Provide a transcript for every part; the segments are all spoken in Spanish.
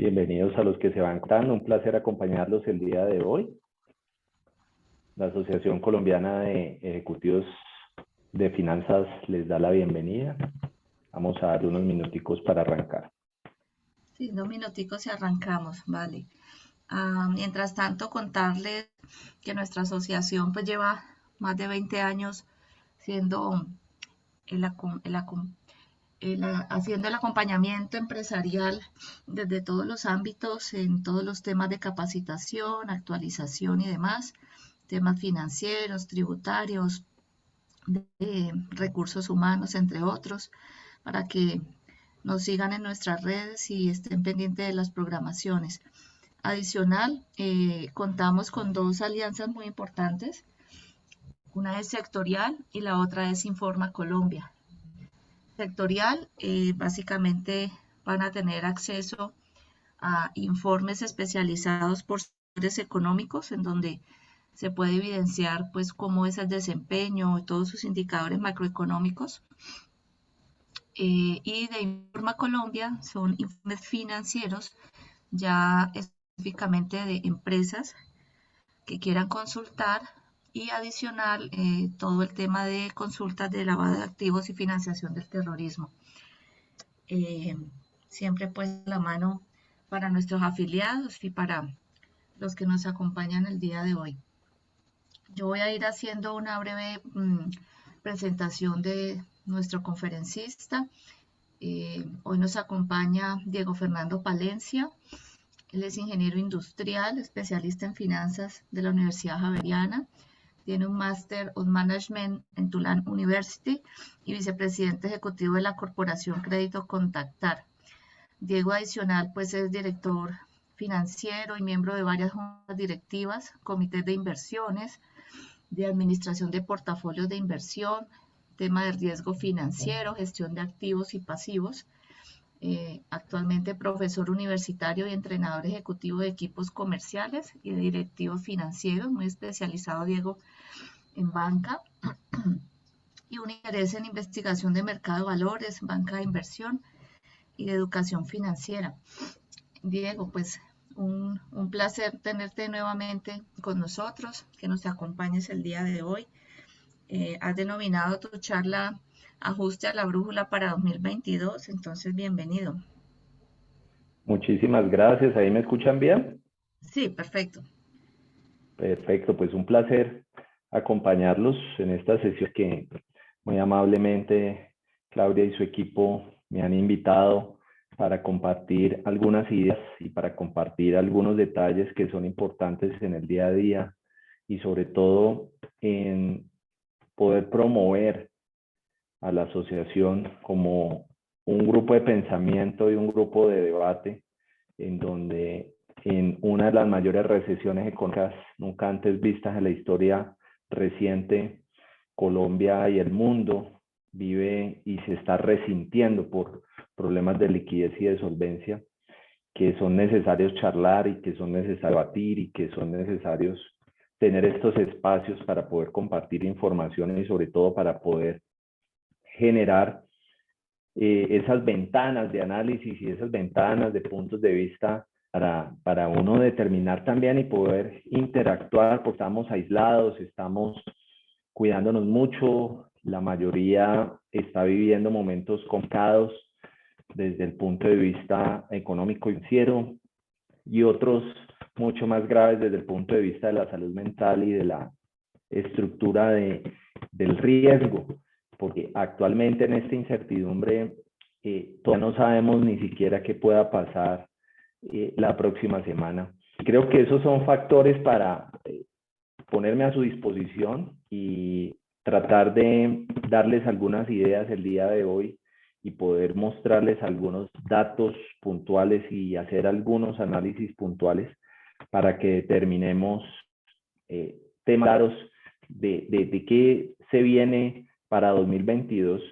Bienvenidos a los que se van conectando. Un placer acompañarlos el día de hoy. La Asociación Colombiana de Ejecutivos de Finanzas les da la bienvenida. Vamos a darle unos minuticos para arrancar. Sí, 2 minuticos y arrancamos, vale. Mientras tanto, contarles que nuestra asociación pues lleva más de 20 años siendo haciendo el acompañamiento empresarial desde todos los ámbitos, en todos los temas de capacitación, actualización y demás, temas financieros, tributarios, de recursos humanos, entre otros, para que nos sigan en nuestras redes y estén pendientes de las programaciones. Adicional, contamos con 2 alianzas muy importantes. Una es sectorial y la otra es Informa Colombia. Sectorial, básicamente van a tener acceso a informes especializados por sectores económicos en donde se puede evidenciar pues cómo es el desempeño, todos sus indicadores macroeconómicos. Y de Informa Colombia son informes financieros ya específicamente de empresas que quieran consultar y adicional todo el tema de consultas de lavado de activos y financiación del terrorismo. Siempre pues la mano para nuestros afiliados y para los que nos acompañan el día de hoy. Yo voy a ir haciendo una breve presentación de nuestro conferencista. Hoy nos acompaña Diego Fernando Palencia. Él es ingeniero industrial, especialista en finanzas de la Universidad Javeriana. Tiene un Master of Management en Tulane University y vicepresidente ejecutivo de la Corporación Crédito Contactar. Diego adicional pues es director financiero y miembro de varias juntas directivas, comités de inversiones, de administración de portafolios de inversión, tema de riesgo financiero, gestión de activos y pasivos. Actualmente profesor universitario y entrenador ejecutivo de equipos comerciales y de directivos financieros, muy especializado Diego en banca y un interés en investigación de mercado de valores, banca de inversión y de educación financiera. Diego, pues un placer tenerte nuevamente con nosotros, que nos acompañes el día de hoy. Has denominado tu charla Ajuste a la Brújula para 2022, entonces bienvenido. Muchísimas gracias. ¿Ahí me escuchan bien? Sí, perfecto. Perfecto, pues un placer acompañarlos en esta sesión que muy amablemente Claudia y su equipo me han invitado para compartir algunas ideas y para compartir algunos detalles que son importantes en el día a día y sobre todo en poder promover a la asociación como un grupo de pensamiento y un grupo de debate en donde en una de las mayores recesiones económicas nunca antes vistas en la historia reciente, Colombia y el mundo vive y se está resintiendo por problemas de liquidez y de solvencia que son necesarios charlar y que son necesarios debatir y que son necesarios tener estos espacios para poder compartir información y sobre todo para poder generar esas ventanas de análisis y esas ventanas de puntos de vista para uno determinar también y poder interactuar, porque estamos aislados, estamos cuidándonos mucho, la mayoría está viviendo momentos complicados desde el punto de vista económico y financiero y otros mucho más graves desde el punto de vista de la salud mental y de la estructura del riesgo, porque actualmente en esta incertidumbre todavía no sabemos ni siquiera qué pueda pasar la próxima semana. Creo que esos son factores para ponerme a su disposición y tratar de darles algunas ideas el día de hoy y poder mostrarles algunos datos puntuales y hacer algunos análisis puntuales para que determinemos temas claros de qué se viene para 2022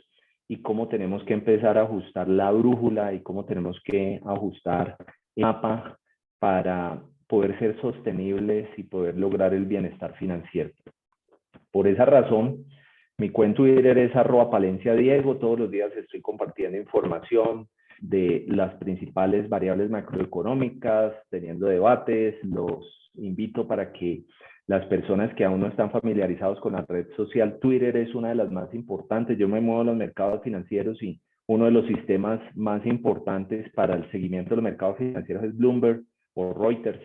y cómo tenemos que empezar a ajustar la brújula y cómo tenemos que ajustar el mapa para poder ser sostenibles y poder lograr el bienestar financiero. Por esa razón, mi cuenta Twitter es @palenciadiego, todos los días estoy compartiendo información, de las principales variables macroeconómicas, teniendo debates. Los invito para que las personas que aún no están familiarizados con la red social, Twitter es una de las más importantes. Yo me muevo en los mercados financieros y uno de los sistemas más importantes para el seguimiento de los mercados financieros es Bloomberg o Reuters.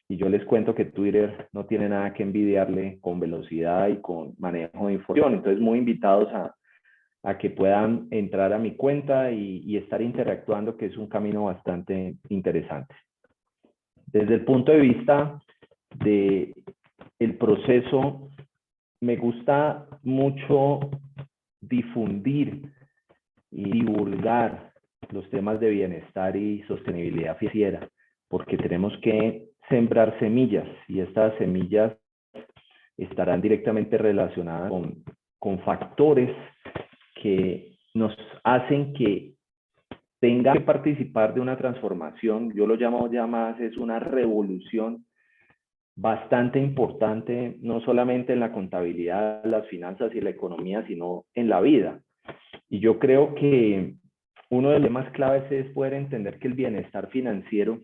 Y yo les cuento que Twitter no tiene nada que envidiarle con velocidad y con manejo de información. Entonces, muy invitados a que puedan entrar a mi cuenta y estar interactuando, que es un camino bastante interesante. Desde el punto de vista del proceso, me gusta mucho difundir y divulgar los temas de bienestar y sostenibilidad financiera, porque tenemos que sembrar semillas y estas semillas estarán directamente relacionadas con factores que nos hacen que tenga que participar de una transformación. Yo lo llamo ya más, es una revolución bastante importante, no solamente en la contabilidad, las finanzas y la economía, sino en la vida. Y yo creo que uno de los temas claves es poder entender que el bienestar financiero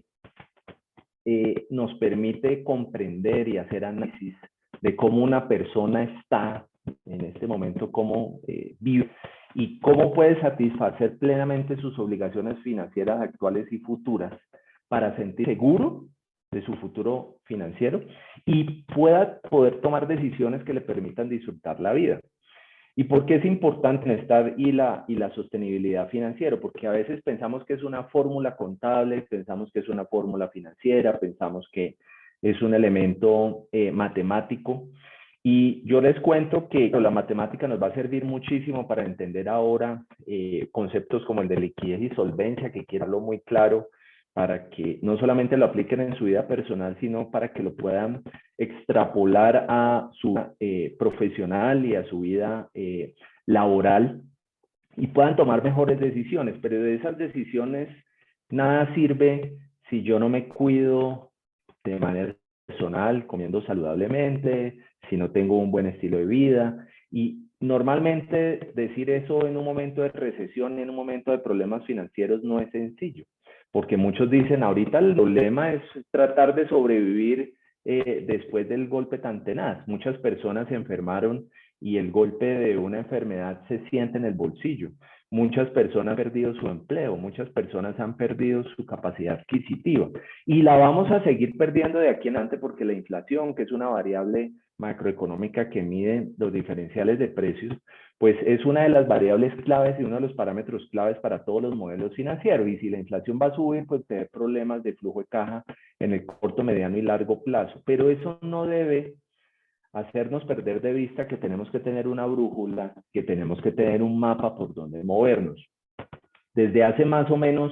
nos permite comprender y hacer análisis de cómo una persona está en este momento, cómo vive y cómo puede satisfacer plenamente sus obligaciones financieras actuales y futuras para sentirse seguro de su futuro financiero y pueda poder tomar decisiones que le permitan disfrutar la vida. ¿Y por qué es importante estar y la sostenibilidad financiera? Porque a veces pensamos que es una fórmula contable, pensamos que es una fórmula financiera, pensamos que es un elemento matemático. Y yo les cuento que la matemática nos va a servir muchísimo para entender ahora conceptos como el de liquidez y solvencia, que quiero hablarlo muy claro, para que no solamente lo apliquen en su vida personal, sino para que lo puedan extrapolar a su profesional y a su vida laboral y puedan tomar mejores decisiones. Pero de esas decisiones nada sirve si yo no me cuido de manera personal, comiendo saludablemente, si no tengo un buen estilo de vida. Y normalmente decir eso en un momento de recesión y en un momento de problemas financieros no es sencillo, porque muchos dicen, ahorita el problema es tratar de sobrevivir después del golpe tan tenaz. Muchas personas se enfermaron y el golpe de una enfermedad se siente en el bolsillo. Muchas personas han perdido su empleo, muchas personas han perdido su capacidad adquisitiva y la vamos a seguir perdiendo de aquí en adelante porque la inflación, que es una variable macroeconómica que mide los diferenciales de precios, pues es una de las variables claves y uno de los parámetros claves para todos los modelos financieros. Y si la inflación va a subir, pues tener problemas de flujo de caja en el corto, mediano y largo plazo. Pero eso no debe hacernos perder de vista que tenemos que tener una brújula, que tenemos que tener un mapa por donde movernos. Desde hace más o menos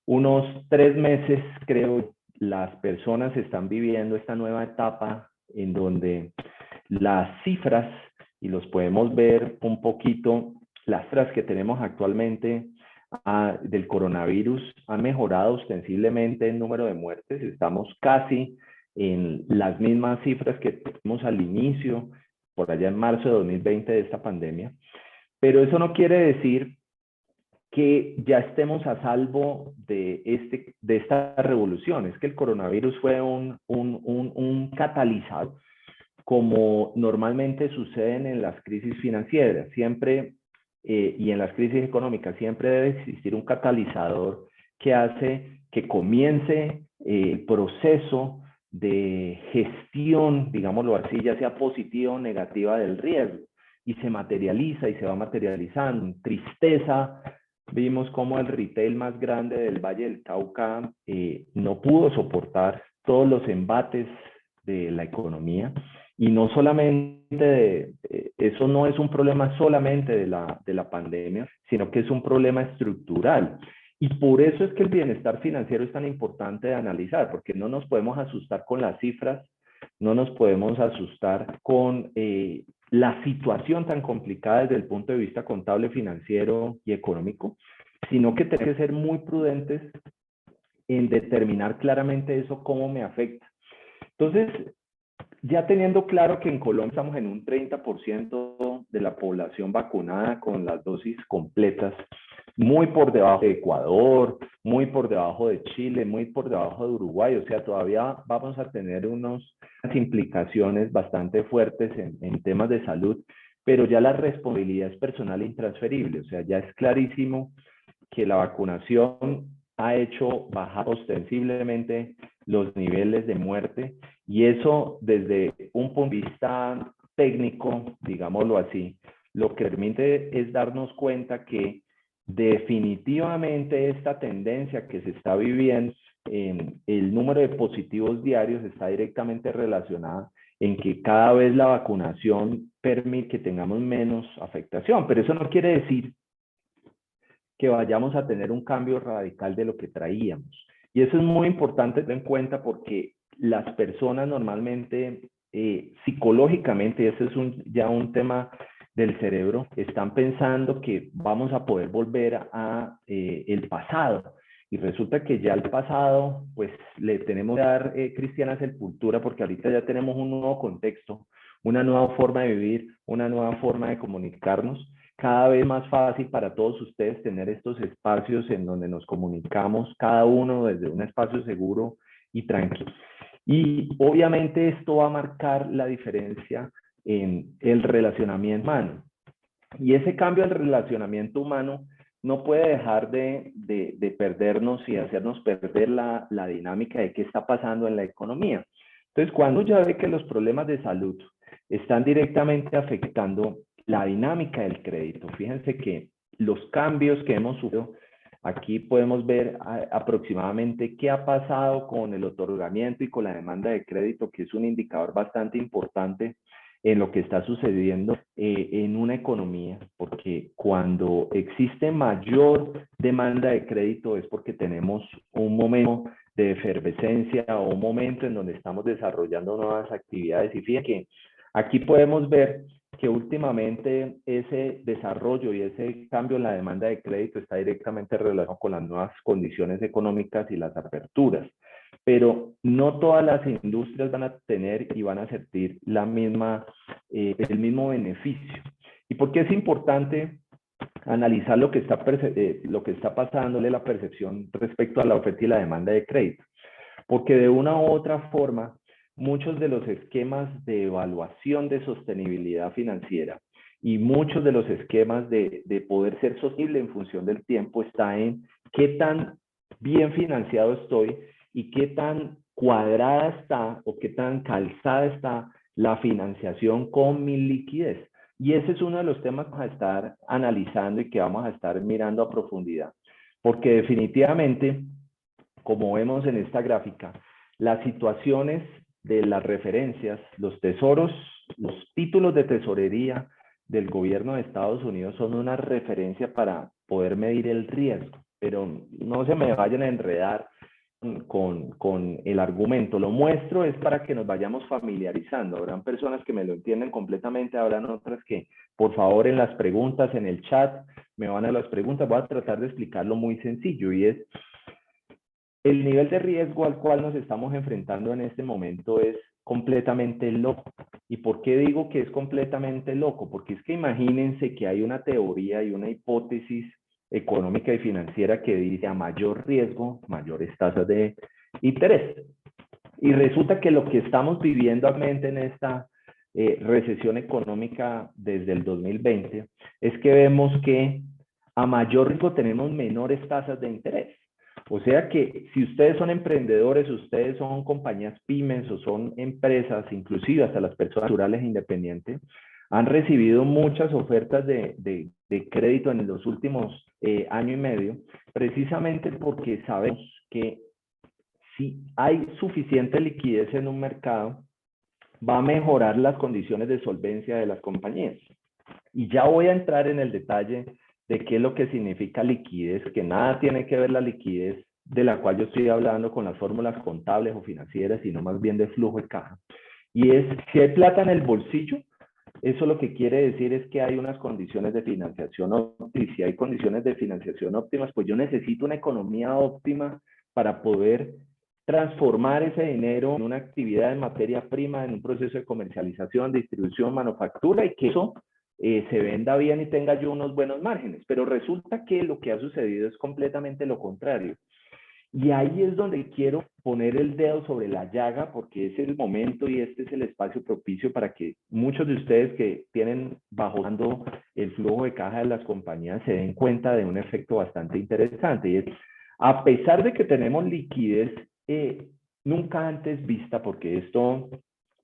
unos 3 meses, creo, las personas están viviendo esta nueva etapa en donde las cifras, y los podemos ver un poquito, las cifras que tenemos actualmente del coronavirus han mejorado ostensiblemente el número de muertes. Estamos casi en las mismas cifras que tuvimos al inicio, por allá en marzo de 2020 de esta pandemia. Pero eso no quiere decir que ya estemos a salvo de esta revolución. Es que el coronavirus fue un catalizador, como normalmente suceden en las crisis financieras, siempre, y en las crisis económicas, siempre debe existir un catalizador que hace que comience el proceso de gestión, digámoslo así, ya sea positiva o negativa del riesgo, y se materializa y se va materializando. Tristeza, vimos cómo el retail más grande del Valle del Cauca no pudo soportar todos los embates de la economía. Y no solamente, eso no es un problema solamente de la pandemia, sino que es un problema estructural. Y por eso es que el bienestar financiero es tan importante de analizar, porque no nos podemos asustar con las cifras, no nos podemos asustar con la situación tan complicada desde el punto de vista contable, financiero y económico, sino que tenemos que ser muy prudentes en determinar claramente eso, cómo me afecta. Entonces, ya teniendo claro que en Colombia estamos en un 30% de la población vacunada con las dosis completas, muy por debajo de Ecuador, muy por debajo de Chile, muy por debajo de Uruguay. O sea, todavía vamos a tener unas implicaciones bastante fuertes en temas de salud, pero ya la responsabilidad es personal e intransferible. O sea, ya es clarísimo que la vacunación ha hecho bajar ostensiblemente los niveles de muerte, y eso desde un punto de vista técnico, digámoslo así, lo que permite es darnos cuenta que definitivamente esta tendencia que se está viviendo en el número de positivos diarios está directamente relacionada en que cada vez la vacunación permite que tengamos menos afectación, pero eso no quiere decir que vayamos a tener un cambio radical de lo que traíamos. Y eso es muy importante tener en cuenta porque las personas normalmente, psicológicamente, ese es ya un tema del cerebro, están pensando que vamos a poder volver a el pasado. Y resulta que ya el pasado, pues le tenemos que dar cristiana sepultura porque ahorita ya tenemos un nuevo contexto, una nueva forma de vivir, una nueva forma de comunicarnos. Cada vez más fácil para todos ustedes tener estos espacios en donde nos comunicamos, cada uno desde un espacio seguro y tranquilo. Y obviamente esto va a marcar la diferencia en el relacionamiento humano. Y ese cambio del relacionamiento humano no puede dejar de perdernos y hacernos perder la dinámica de qué está pasando en la economía. Entonces, cuando ya ve que los problemas de salud están directamente afectando la dinámica del crédito, fíjense que los cambios que hemos sufrido, aquí podemos ver aproximadamente qué ha pasado con el otorgamiento y con la demanda de crédito, que es un indicador bastante importante en lo que está sucediendo en una economía, porque cuando existe mayor demanda de crédito es porque tenemos un momento de efervescencia o un momento en donde estamos desarrollando nuevas actividades. Y fíjense que aquí podemos ver que últimamente ese desarrollo y ese cambio en la demanda de crédito está directamente relacionado con las nuevas condiciones económicas y las aperturas. Pero no todas las industrias van a tener y van a sentir el mismo beneficio. ¿Y por qué es importante analizar lo que está pasándole la percepción respecto a la oferta y la demanda de crédito? Porque de una u otra forma, muchos de los esquemas de evaluación de sostenibilidad financiera y muchos de los esquemas de poder ser sostenible en función del tiempo está en qué tan bien financiado estoy y qué tan cuadrada está o qué tan calzada está la financiación con mi liquidez. Y ese es uno de los temas que vamos a estar analizando y que vamos a estar mirando a profundidad. Porque definitivamente, como vemos en esta gráfica, las situaciones de las referencias, los tesoros, los títulos de tesorería del gobierno de Estados Unidos son una referencia para poder medir el riesgo, pero no se me vayan a enredar con el argumento. Lo muestro es para que nos vayamos familiarizando. Habrán personas que me lo entienden completamente, habrán otras que, por favor, en las preguntas, en el chat, me van a las preguntas. Voy a tratar de explicarlo muy sencillo y es el nivel de riesgo al cual nos estamos enfrentando en este momento es completamente loco. ¿Y por qué digo que es completamente loco? Porque es que imagínense que hay una teoría y una hipótesis económica y financiera que dice a mayor riesgo, mayores tasas de interés. Y resulta que lo que estamos viviendo actualmente en esta recesión económica desde el 2020 es que vemos que a mayor riesgo tenemos menores tasas de interés. O sea que si ustedes son emprendedores, ustedes son compañías pymes o son empresas, inclusive hasta las personas naturales e independientes, han recibido muchas ofertas de crédito en los últimos año y medio, precisamente porque sabemos que si hay suficiente liquidez en un mercado, va a mejorar las condiciones de solvencia de las compañías. Y ya voy a entrar en el detalle de qué es lo que significa liquidez, que nada tiene que ver la liquidez de la cual yo estoy hablando con las fórmulas contables o financieras, sino más bien de flujo de caja. Y es, si hay plata en el bolsillo, eso lo que quiere decir es que hay unas condiciones de financiación óptimas. Y si hay condiciones de financiación óptimas, pues yo necesito una economía óptima para poder transformar ese dinero en una actividad en materia prima, en un proceso de comercialización, distribución, manufactura, y que eso se venda bien y tenga yo unos buenos márgenes. Pero resulta que lo que ha sucedido es completamente lo contrario. Y ahí es donde quiero poner el dedo sobre la llaga, porque es el momento y este es el espacio propicio para que muchos de ustedes que tienen bajo mando el flujo de caja de las compañías se den cuenta de un efecto bastante interesante. Y es, a pesar de que tenemos liquidez nunca antes vista, porque esto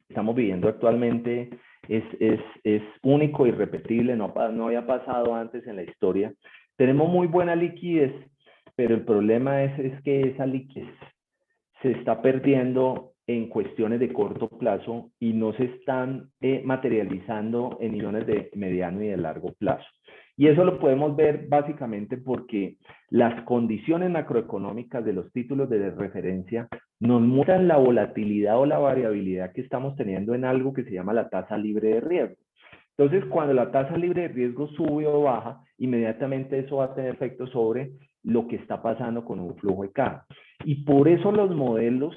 estamos viviendo actualmente es único y repetible, no había pasado antes en la historia, tenemos muy buena liquidez, pero el problema es que esa liquidez se está perdiendo en cuestiones de corto plazo y no se están materializando en millones de mediano y de largo plazo. Y eso lo podemos ver básicamente porque las condiciones macroeconómicas de los títulos de referencia nos muestran la volatilidad o la variabilidad que estamos teniendo en algo que se llama la tasa libre de riesgo. Entonces, cuando la tasa libre de riesgo sube o baja, inmediatamente eso va a tener efecto sobre lo que está pasando con un flujo de caja. Y por eso los modelos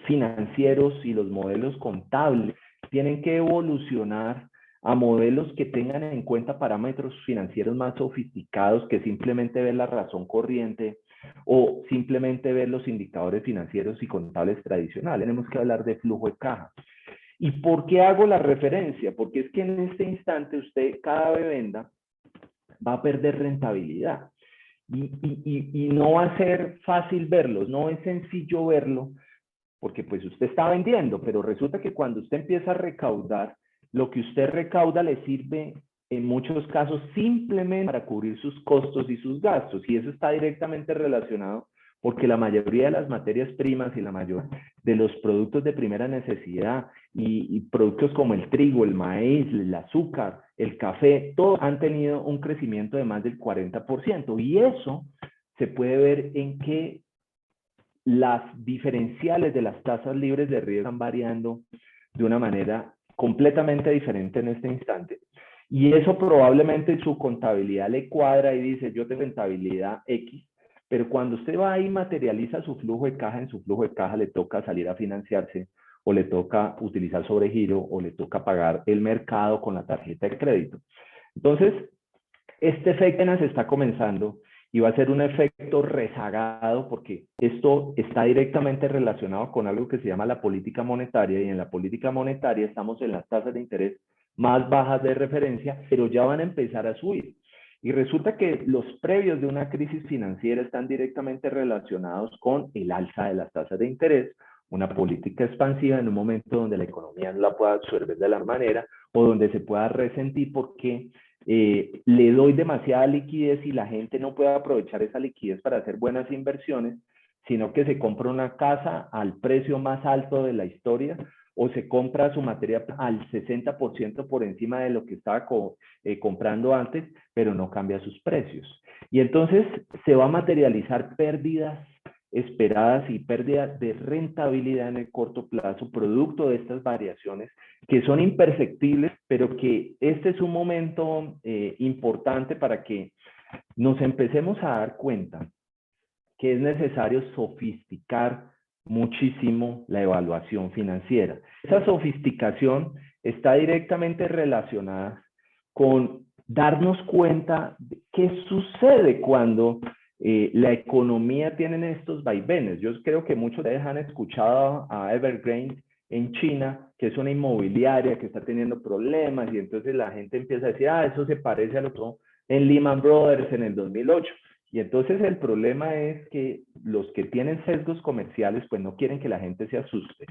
financieros y los modelos contables tienen que evolucionar a modelos que tengan en cuenta parámetros financieros más sofisticados que simplemente ver la razón corriente o simplemente ver los indicadores financieros y contables tradicionales. Tenemos que hablar de flujo de caja. ¿Y por qué hago la referencia? Porque es que en este instante usted cada vez venda va a perder rentabilidad. Y no va a ser fácil verlos, no es sencillo verlo, porque pues usted está vendiendo, pero resulta que cuando usted empieza a recaudar, lo que usted recauda le sirve en muchos casos simplemente para cubrir sus costos y sus gastos, y eso está directamente relacionado porque la mayoría de las materias primas y la mayoría de los productos de primera necesidad y productos como el trigo, el maíz, el azúcar, el café, todos han tenido un crecimiento de más del 40%, y eso se puede ver en que las diferenciales de las tasas libres de riesgo están variando de una manera completamente diferente en este instante. Y eso probablemente su contabilidad le cuadra y dice, yo tengo rentabilidad X, pero cuando usted va y materializa su flujo de caja, en su flujo de caja le toca salir a financiarse, o le toca utilizar sobregiro, o le toca pagar el mercado con la tarjeta de crédito. Entonces, este efecto apenas está comenzando y va a ser un efecto rezagado porque esto está directamente relacionado con algo que se llama la política monetaria, y en la política monetaria estamos en las tasas de interés más bajas de referencia, pero ya van a empezar a subir. Y resulta que los previos de una crisis financiera están directamente relacionados con el alza de las tasas de interés, una política expansiva en un momento donde la economía no la pueda absorber de la manera o donde se pueda resentir porque le doy demasiada liquidez y la gente no puede aprovechar esa liquidez para hacer buenas inversiones, sino que se compra una casa al precio más alto de la historia o se compra su materia al 60% por encima de lo que estaba comprando antes, pero no cambia sus precios. Y entonces se va a materializar pérdidas esperadas y pérdidas de rentabilidad en el corto plazo, producto de estas variaciones que son imperceptibles, pero que este es un momento importante para que nos empecemos a dar cuenta que es necesario sofisticar muchísimo la evaluación financiera. Esa sofisticación está directamente relacionada con darnos cuenta de qué sucede cuando la economía tiene estos vaivenes. Yo creo que muchos de ustedes han escuchado a Evergrande en China, que es una inmobiliaria que está teniendo problemas, y entonces la gente empieza a decir, eso se parece a lo que pasó en Lehman Brothers en el 2008. Y entonces el problema es que los que tienen sesgos comerciales pues no quieren que la gente se asuste.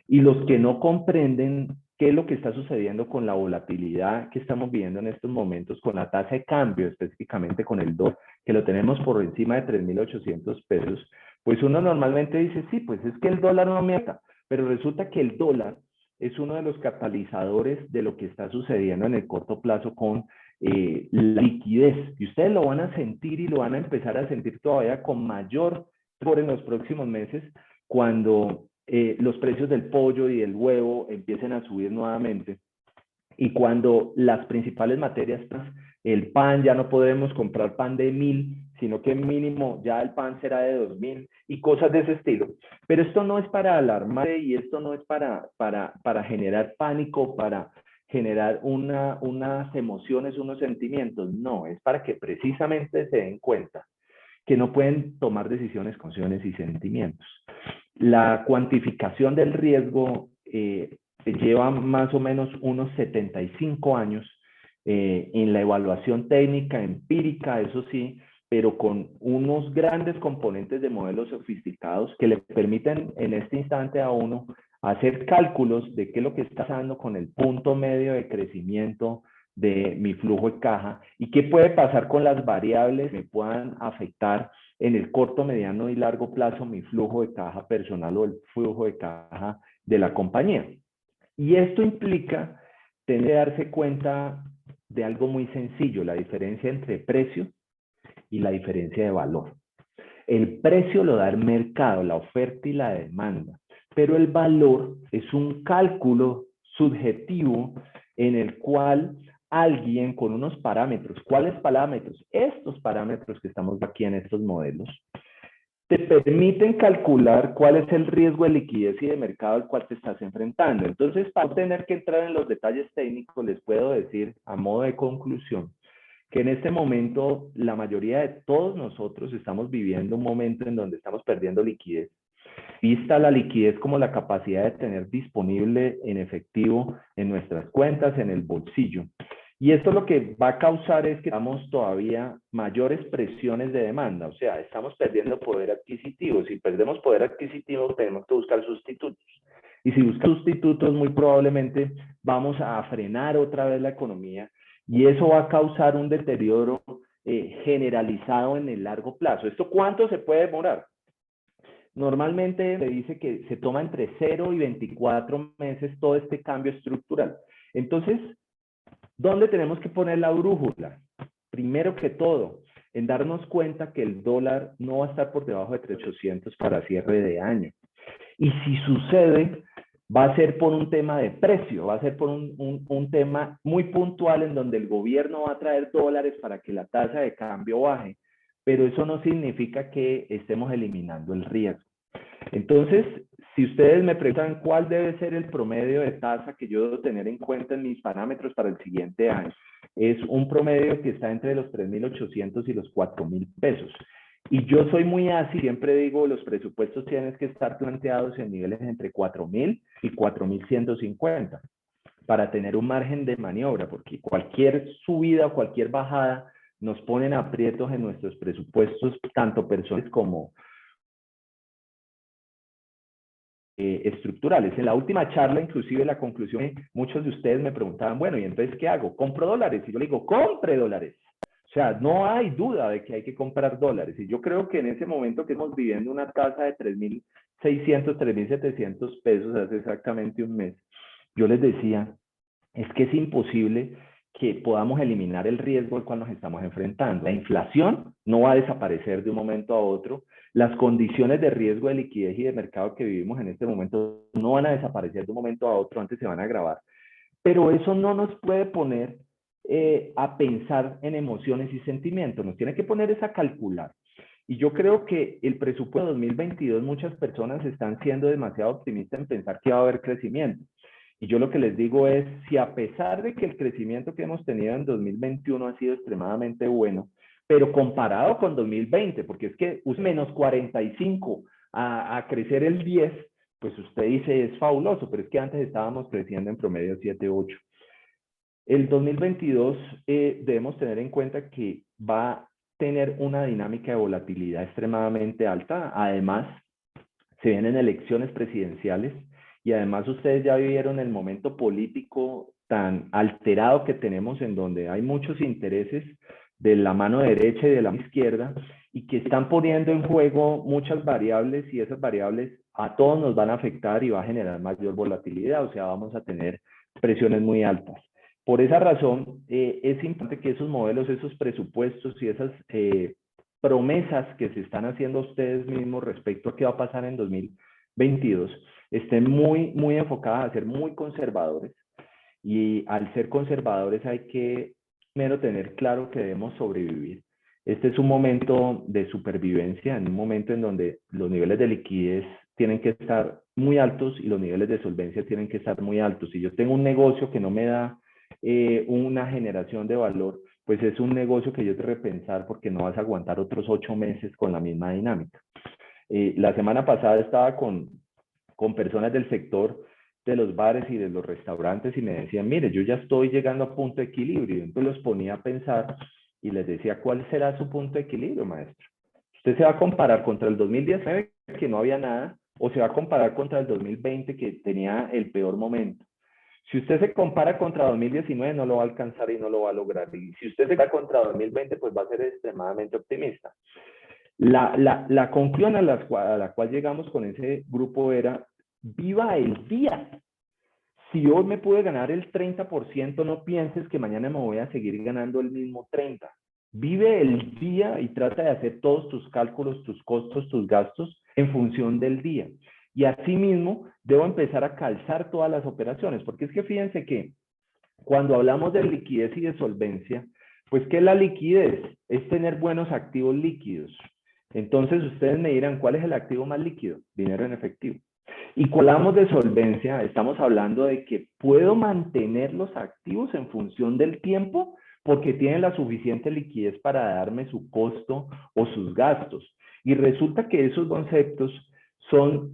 Y los que no comprenden qué es lo que está sucediendo con la volatilidad que estamos viviendo en estos momentos, con la tasa de cambio, específicamente con el dólar, que lo tenemos por encima de 3.800 pesos, pues uno normalmente dice, sí, pues es que el dólar no me ata, pero resulta que el dólar es uno de los catalizadores de lo que está sucediendo en el corto plazo con la liquidez, y ustedes lo van a sentir y lo van a empezar a sentir todavía con mayor por en los próximos meses cuando los precios del pollo y del huevo empiecen a subir nuevamente, y cuando las principales materias, el pan, ya no podremos comprar pan de 1.000, sino que mínimo ya el pan será de 2.000 y cosas de ese estilo. Pero esto no es para alarmar y esto no es para generar pánico, para generar unas emociones, unos sentimientos. No, es para que precisamente se den cuenta que no pueden tomar decisiones con emociones y sentimientos. La cuantificación del riesgo lleva más o menos unos 75 años en la evaluación técnica, empírica, eso sí, pero con unos grandes componentes de modelos sofisticados que le permiten en este instante a uno hacer cálculos de qué es lo que está pasando con el punto medio de crecimiento de mi flujo de caja y qué puede pasar con las variables que me puedan afectar en el corto, mediano y largo plazo mi flujo de caja personal o el flujo de caja de la compañía. Y esto implica tener que darse cuenta de algo muy sencillo, la diferencia entre precio y la diferencia de valor. El precio lo da el mercado, la oferta y la demanda, pero el valor es un cálculo subjetivo en el cual alguien con unos parámetros, ¿cuáles parámetros? Estos parámetros que estamos aquí en estos modelos, te permiten calcular cuál es el riesgo de liquidez y de mercado al cual te estás enfrentando. Entonces, para no tener que entrar en los detalles técnicos, les puedo decir, a modo de conclusión, que en este momento la mayoría de todos nosotros estamos viviendo un momento en donde estamos perdiendo liquidez. Vista la liquidez como la capacidad de tener disponible en efectivo en nuestras cuentas, en el bolsillo. Y esto lo que va a causar es que tengamos todavía mayores presiones de demanda, o sea, estamos perdiendo poder adquisitivo. Si perdemos poder adquisitivo, tenemos que buscar sustitutos. Y si buscamos sustitutos, muy probablemente vamos a frenar otra vez la economía y eso va a causar un deterioro generalizado en el largo plazo. ¿Esto cuánto se puede demorar? Normalmente se dice que se toma entre 0 y 24 meses todo este cambio estructural. Entonces, ¿dónde tenemos que poner la brújula? Primero que todo, en darnos cuenta que el dólar no va a estar por debajo de 3.800 para cierre de año. Y si sucede, va a ser por un tema de precio, va a ser por un tema muy puntual en donde el gobierno va a traer dólares para que la tasa de cambio baje, pero eso no significa que estemos eliminando el riesgo. Entonces, si ustedes me preguntan cuál debe ser el promedio de tasa que yo debo tener en cuenta en mis parámetros para el siguiente año, es un promedio que está entre los 3.800 y los 4.000 pesos. Y yo soy muy así, siempre digo, los presupuestos tienen que estar planteados en niveles entre 4.000 y 4.150 para tener un margen de maniobra, porque cualquier subida o cualquier bajada nos ponen aprietos en nuestros presupuestos, tanto personales como estructurales. En la última charla, inclusive la conclusión, muchos de ustedes me preguntaban, bueno, ¿y entonces qué hago? ¿Compro dólares? Y yo le digo, compre dólares. O sea, no hay duda de que hay que comprar dólares. Y yo creo que en ese momento que estamos viviendo una tasa de 3.600, 3.700 pesos hace exactamente un mes, yo les decía, es que es imposible que podamos eliminar el riesgo al cual nos estamos enfrentando. La inflación no va a desaparecer de un momento a otro. Las condiciones de riesgo de liquidez y de mercado que vivimos en este momento no van a desaparecer de un momento a otro, antes se van a agravar. Pero eso no nos puede poner a pensar en emociones y sentimientos, nos tiene que poner es a calcular. Y yo creo que el presupuesto de 2022, muchas personas están siendo demasiado optimistas en pensar que va a haber crecimiento. Y yo lo que les digo es, si a pesar de que el crecimiento que hemos tenido en 2021 ha sido extremadamente bueno, pero comparado con 2020, porque es que menos 45 a crecer el 10, pues usted dice es fabuloso, pero es que antes estábamos creciendo en promedio 7, 8. El 2022 debemos tener en cuenta que va a tener una dinámica de volatilidad extremadamente alta. Además, se vienen elecciones presidenciales y además ustedes ya vivieron el momento político tan alterado que tenemos en donde hay muchos intereses de la mano derecha y de la mano izquierda y que están poniendo en juego muchas variables y esas variables a todos nos van a afectar y va a generar mayor volatilidad, o sea, vamos a tener presiones muy altas. Por esa razón, es importante que esos modelos, esos presupuestos y esas promesas que se están haciendo ustedes mismos respecto a qué va a pasar en 2022 estén muy enfocadas a ser muy conservadores. Y al ser conservadores hay que primero tener claro que debemos sobrevivir. Este es un momento de supervivencia, en un momento en donde los niveles de liquidez tienen que estar muy altos y los niveles de solvencia tienen que estar muy altos. Si yo tengo un negocio que no me da una generación de valor, pues es un negocio que yo te repensar porque no vas a aguantar otros 8 meses con la misma dinámica. La semana pasada estaba con personas del sector de los bares y de los restaurantes y me decían, mire, yo ya estoy llegando a punto de equilibrio. Entonces los ponía a pensar y les decía, ¿cuál será su punto de equilibrio, maestro? ¿Usted se va a comparar contra el 2019, que no había nada, o se va a comparar contra el 2020, que tenía el peor momento? Si usted se compara contra 2019, no lo va a alcanzar y no lo va a lograr. Y si usted se compara contra 2020, pues va a ser extremadamente optimista. La conclusión a la cual llegamos con ese grupo era, viva el día. Si hoy me pude ganar el 30%, no pienses que mañana me voy a seguir ganando el mismo 30%. Vive el día y trata de hacer todos tus cálculos, tus costos, tus gastos en función del día. Y asimismo, debo empezar a calzar todas las operaciones, porque es que fíjense que cuando hablamos de liquidez y de solvencia, pues ¿qué es la liquidez? Es tener buenos activos líquidos. Entonces ustedes me dirán, ¿cuál es el activo más líquido? Dinero en efectivo. Y cuando hablamos de solvencia, estamos hablando de que puedo mantener los activos en función del tiempo porque tienen la suficiente liquidez para darme su costo o sus gastos. Y resulta que esos conceptos son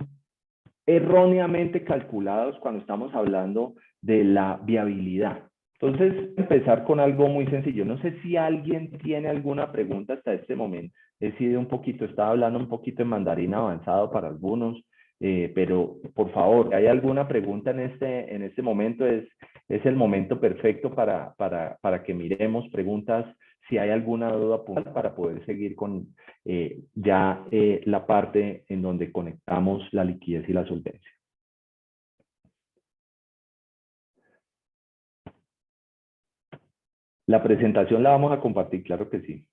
erróneamente calculados cuando estamos hablando de la viabilidad. Entonces, empezar con algo muy sencillo. No sé si alguien tiene alguna pregunta hasta este momento. He sido un poquito, estaba hablando un poquito en mandarín avanzado para algunos, pero por favor, ¿hay alguna pregunta en este momento? Es el momento perfecto para que miremos preguntas, si hay alguna duda puntual, para poder seguir con la parte en donde conectamos la liquidez y la solvencia. La presentación la vamos a compartir, claro que sí.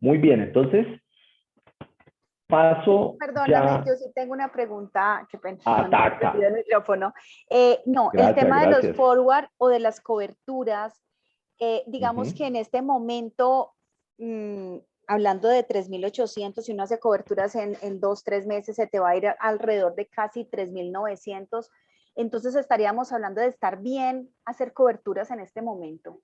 Muy bien, entonces paso. Perdóname, ya. yo sí tengo una pregunta, qué pena, Ataca. el micrófono. No, Gracias, el tema gracias. de los forward o de las coberturas, digamos que en este momento, hablando de 3.800, si uno hace coberturas en 2, 3 meses, se te va a ir alrededor de casi 3.900. Entonces estaríamos hablando de estar bien hacer coberturas en este momento.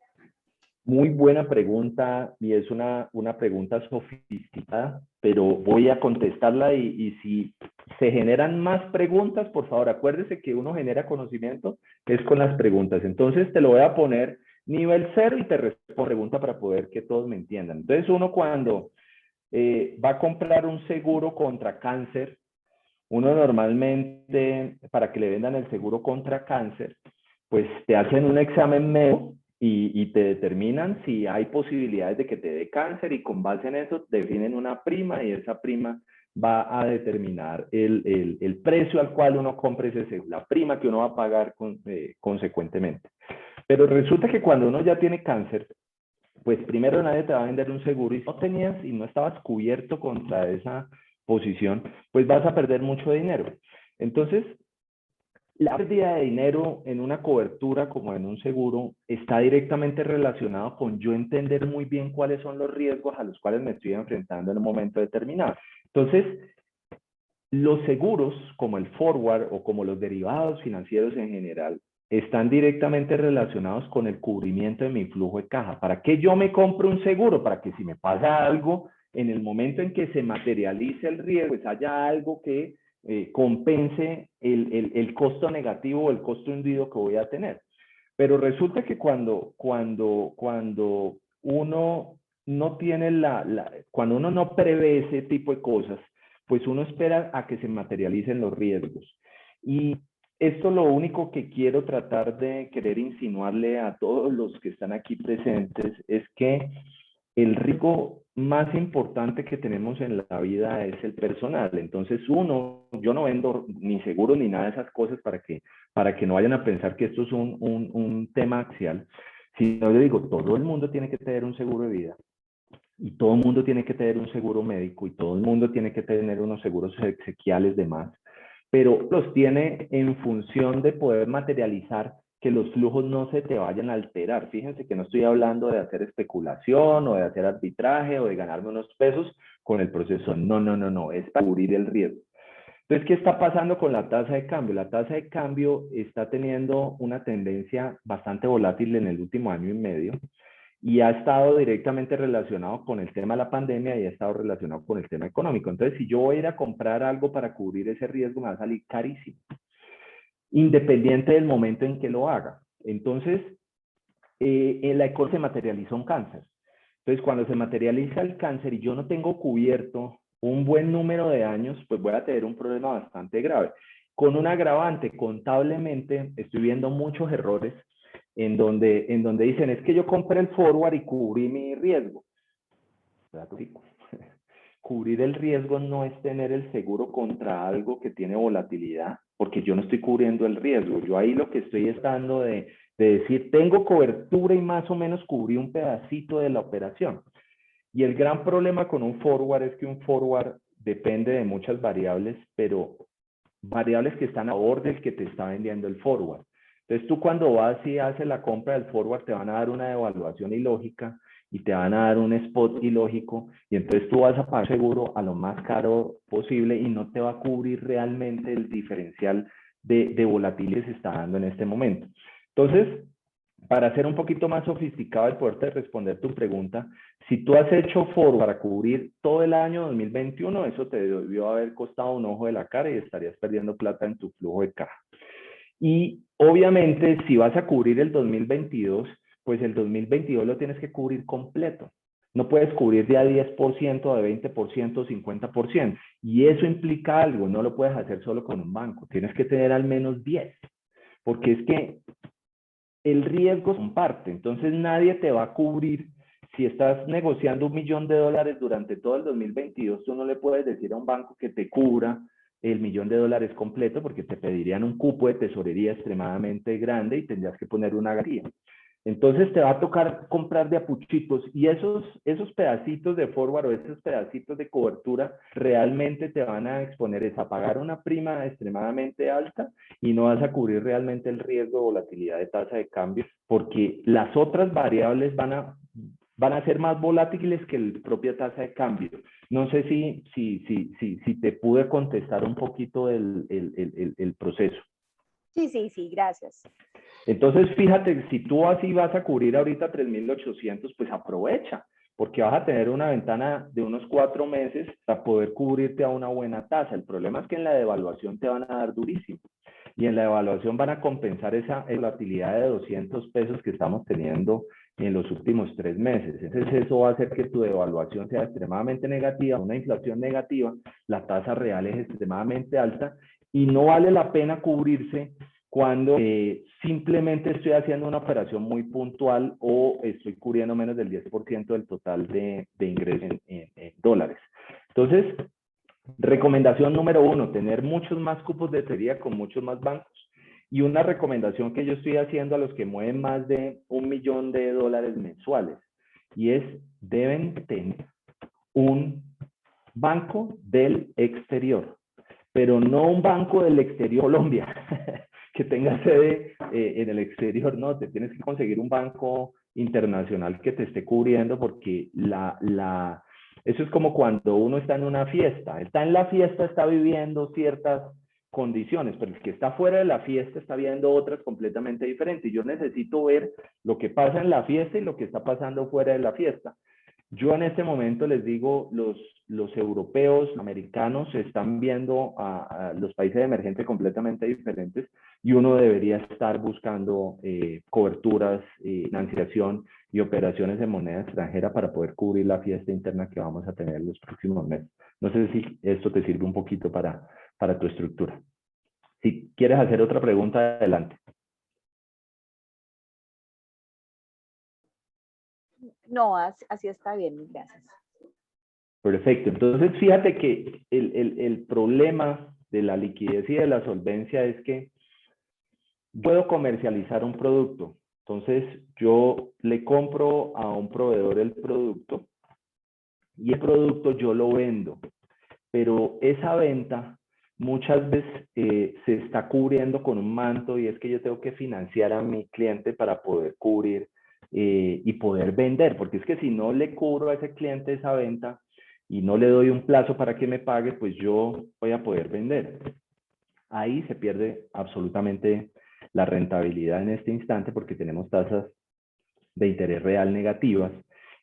Muy buena pregunta y es una pregunta sofisticada, pero voy a contestarla y si se generan más preguntas, por favor, acuérdese que uno genera conocimiento es con las preguntas. Entonces te lo voy a poner nivel 0 y te respondo pregunta para poder que todos me entiendan. Entonces uno cuando va a comprar un seguro contra cáncer, uno normalmente, para que le vendan el seguro contra cáncer, pues te hacen un examen médico y te determinan si hay posibilidades de que te dé cáncer y con base en eso definen una prima y esa prima va a determinar el precio al cual uno compre ese seguro, la prima que uno va a pagar consecuentemente. Pero resulta que cuando uno ya tiene cáncer, pues primero nadie te va a vender un seguro y si no tenías y no estabas cubierto contra esa posición, pues vas a perder mucho dinero. Entonces, la pérdida de dinero en una cobertura como en un seguro está directamente relacionado con yo entender muy bien cuáles son los riesgos a los cuales me estoy enfrentando en un momento determinado. Entonces, los seguros como el forward o como los derivados financieros en general están directamente relacionados con el cubrimiento de mi flujo de caja. ¿Para qué yo me compro un seguro? Para que si me pasa algo, en el momento en que se materialice el riesgo, pues haya algo que compense el costo negativo o el costo hundido que voy a tener. Pero resulta que cuando uno no tiene cuando uno no prevé ese tipo de cosas, pues uno espera a que se materialicen los riesgos. Y esto lo único que quiero tratar de querer insinuarle a todos los que están aquí presentes es que el riesgo más importante que tenemos en la vida es el personal. Entonces yo no vendo ni seguros ni nada de esas cosas para que no vayan a pensar que esto es un tema axial. Sino yo digo, todo el mundo tiene que tener un seguro de vida y todo el mundo tiene que tener un seguro médico y todo el mundo tiene que tener unos seguros exequiales de más, pero los tiene en función de poder materializar que los flujos no se te vayan a alterar. Fíjense que no estoy hablando de hacer especulación o de hacer arbitraje o de ganarme unos pesos con el proceso. No, no, no, no, es para cubrir el riesgo. Entonces, ¿qué está pasando con la tasa de cambio? La tasa de cambio está teniendo una tendencia bastante volátil en el último año y medio y ha estado directamente relacionado con el tema de la pandemia y ha estado relacionado con el tema económico. Entonces, si yo voy a ir a comprar algo para cubrir ese riesgo, me va a salir carísimo, independiente del momento en que lo haga. Entonces, en la economía se materializa un cáncer. Entonces, cuando se materializa el cáncer y yo no tengo cubierto un buen número de años, pues voy a tener un problema bastante grave. Con un agravante, contablemente, estoy viendo muchos errores en donde dicen, es que yo compré el forward y cubrí mi riesgo. Cubrir el riesgo no es tener el seguro contra algo que tiene volatilidad, porque yo no estoy cubriendo el riesgo. Yo ahí lo que estoy estando de decir, tengo cobertura y más o menos cubrí un pedacito de la operación. Y el gran problema con un forward es que un forward depende de muchas variables, pero variables que están a favor del que te está vendiendo el forward. Entonces tú cuando vas y haces la compra del forward te van a dar una evaluación ilógica y te van a dar un spot ilógico y entonces tú vas a pagar seguro a lo más caro posible y no te va a cubrir realmente el diferencial de volatilidad que se está dando en este momento. Entonces, para ser un poquito más sofisticado el poderte responder tu pregunta, si tú has hecho forward para cubrir todo el año 2021, eso te debió haber costado un ojo de la cara y estarías perdiendo plata en tu flujo de caja. Y obviamente, si vas a cubrir el 2022, pues el 2022 lo tienes que cubrir completo. No puedes cubrir de a 10%, de 20%, 50%. Y eso implica algo, no lo puedes hacer solo con un banco. Tienes que tener al menos 10. Porque es que el riesgo es un parte, entonces nadie te va a cubrir. Si estás negociando $1 millón durante todo el 2022, tú no le puedes decir a un banco que te cubra el $1 millón completo porque te pedirían un cupo de tesorería extremadamente grande y tendrías que poner una garantía. Entonces te va a tocar comprar de a puchitos y esos pedacitos de forward o esos pedacitos de cobertura realmente te van a exponer a pagar una prima extremadamente alta y no vas a cubrir realmente el riesgo de volatilidad de tasa de cambio porque las otras variables van a ser más volátiles que la propia tasa de cambio. No sé si te pude contestar un poquito el proceso. Sí, gracias. Entonces, fíjate, si tú así vas a cubrir ahorita 3.800, pues aprovecha, porque vas a tener una ventana de unos 4 meses para poder cubrirte a una buena tasa. El problema es que en la devaluación te van a dar durísimo. Y en la evaluación van a compensar esa volatilidad de 200 pesos que estamos teniendo en los últimos 3 meses. Entonces eso va a hacer que tu devaluación sea extremadamente negativa, una inflación negativa, la tasa real es extremadamente alta y no vale la pena cubrirse cuando simplemente estoy haciendo una operación muy puntual o estoy cubriendo menos del 10% del total de ingresos en dólares. Entonces, recomendación número 1, tener muchos más cupos de tesorería con muchos más bancos. Y una recomendación que yo estoy haciendo a los que mueven más de $1 millón mensuales, y es, deben tener un banco del exterior, pero no un banco del exterior Colombia, que tenga sede en el exterior, no, te tienes que conseguir un banco internacional que te esté cubriendo porque eso es como cuando uno está en una fiesta. Está en la fiesta, está viviendo ciertas condiciones, pero el que está fuera de la fiesta está viendo otras completamente diferentes. Yo necesito ver lo que pasa en la fiesta y lo que está pasando fuera de la fiesta. Yo en este momento les digo, los europeos, americanos, están viendo a los países emergentes completamente diferentes y uno debería estar buscando coberturas, financiación y operaciones de moneda extranjera para poder cubrir la fiesta interna que vamos a tener los próximos meses. No sé si esto te sirve un poquito para tu estructura. Si quieres hacer otra pregunta, adelante. No, así está bien, gracias. Perfecto. Entonces, fíjate que el problema de la liquidez y de la solvencia es que puedo comercializar un producto. Entonces, yo le compro a un proveedor el producto y el producto yo lo vendo. Pero esa venta muchas veces se está cubriendo con un manto y es que yo tengo que financiar a mi cliente para poder cubrir y poder vender, porque es que si no le cubro a ese cliente esa venta y no le doy un plazo para que me pague, pues yo voy a poder vender. Ahí se pierde absolutamente la rentabilidad en este instante porque tenemos tasas de interés real negativas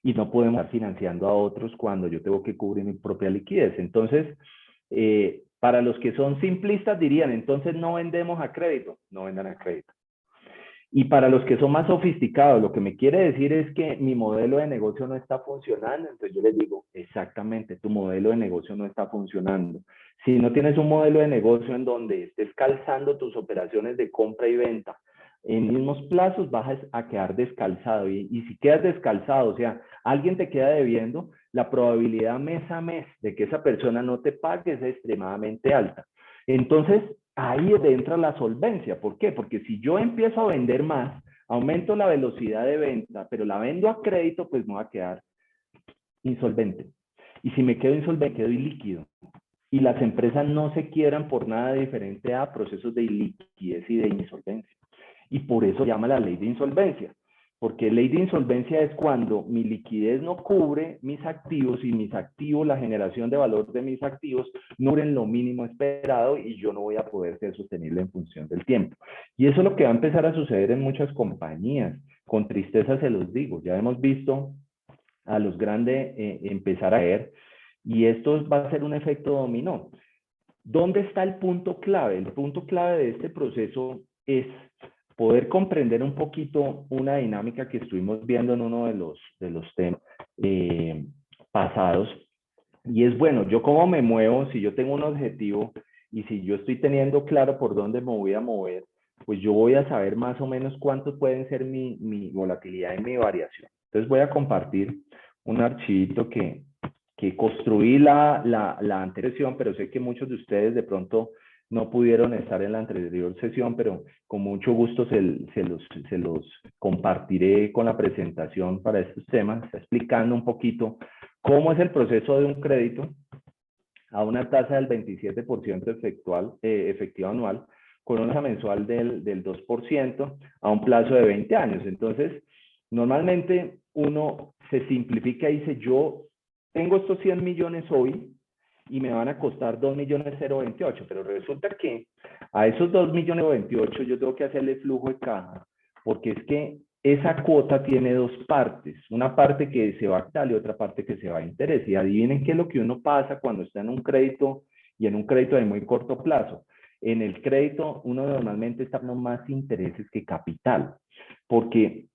y no podemos estar financiando a otros cuando yo tengo que cubrir mi propia liquidez. Entonces, para los que son simplistas dirían, entonces no vendemos a crédito, no vendan a crédito. Y para los que son más sofisticados, lo que me quiere decir es que mi modelo de negocio no está funcionando. Entonces yo les digo, exactamente, tu modelo de negocio no está funcionando. Si no tienes un modelo de negocio en donde estés calzando tus operaciones de compra y venta en mismos plazos, vas a quedar descalzado. Y si quedas descalzado, o sea, alguien te queda debiendo, la probabilidad mes a mes de que esa persona no te pague es extremadamente alta. Entonces, ahí es donde entra la solvencia. ¿Por qué? Porque si yo empiezo a vender más, aumento la velocidad de venta, pero la vendo a crédito, pues me voy a quedar insolvente. Y si me quedo insolvente, quedo ilíquido. Y las empresas no se quiebran por nada diferente a procesos de iliquidez y de insolvencia. Y por eso se llama la ley de insolvencia. Porque ley de insolvencia es cuando mi liquidez no cubre mis activos y mis activos, la generación de valor de mis activos, no cubren lo mínimo esperado y yo no voy a poder ser sostenible en función del tiempo. Y eso es lo que va a empezar a suceder en muchas compañías. Con tristeza se los digo, ya hemos visto a los grandes empezar a caer y esto va a ser un efecto dominó. ¿Dónde está el punto clave? El punto clave de este proceso es poder comprender un poquito una dinámica que estuvimos viendo en uno de los temas pasados. Y es, bueno, yo cómo me muevo, si yo tengo un objetivo y si yo estoy teniendo claro por dónde me voy a mover, pues yo voy a saber más o menos cuánto pueden ser mi volatilidad y mi variación. Entonces voy a compartir un archivito que construí la anterior sesión, pero sé que muchos de ustedes de pronto no pudieron estar en la anterior sesión, pero con mucho gusto se los compartiré con la presentación para estos temas, explicando un poquito cómo es el proceso de un crédito a una tasa del 27% efectiva anual, con una tasa mensual del 2% a un plazo de 20 años. Entonces, normalmente uno se simplifica y dice, yo tengo estos 100 millones hoy y me van a costar 2.028.028, pero resulta que a esos 2.028.028 yo tengo que hacerle flujo de caja, porque es que esa cuota tiene dos partes, una parte que se va a capital y otra parte que se va a interés. Y adivinen qué es lo que uno pasa cuando está en un crédito y en un crédito de muy corto plazo. En el crédito uno normalmente está dando más intereses que capital, porque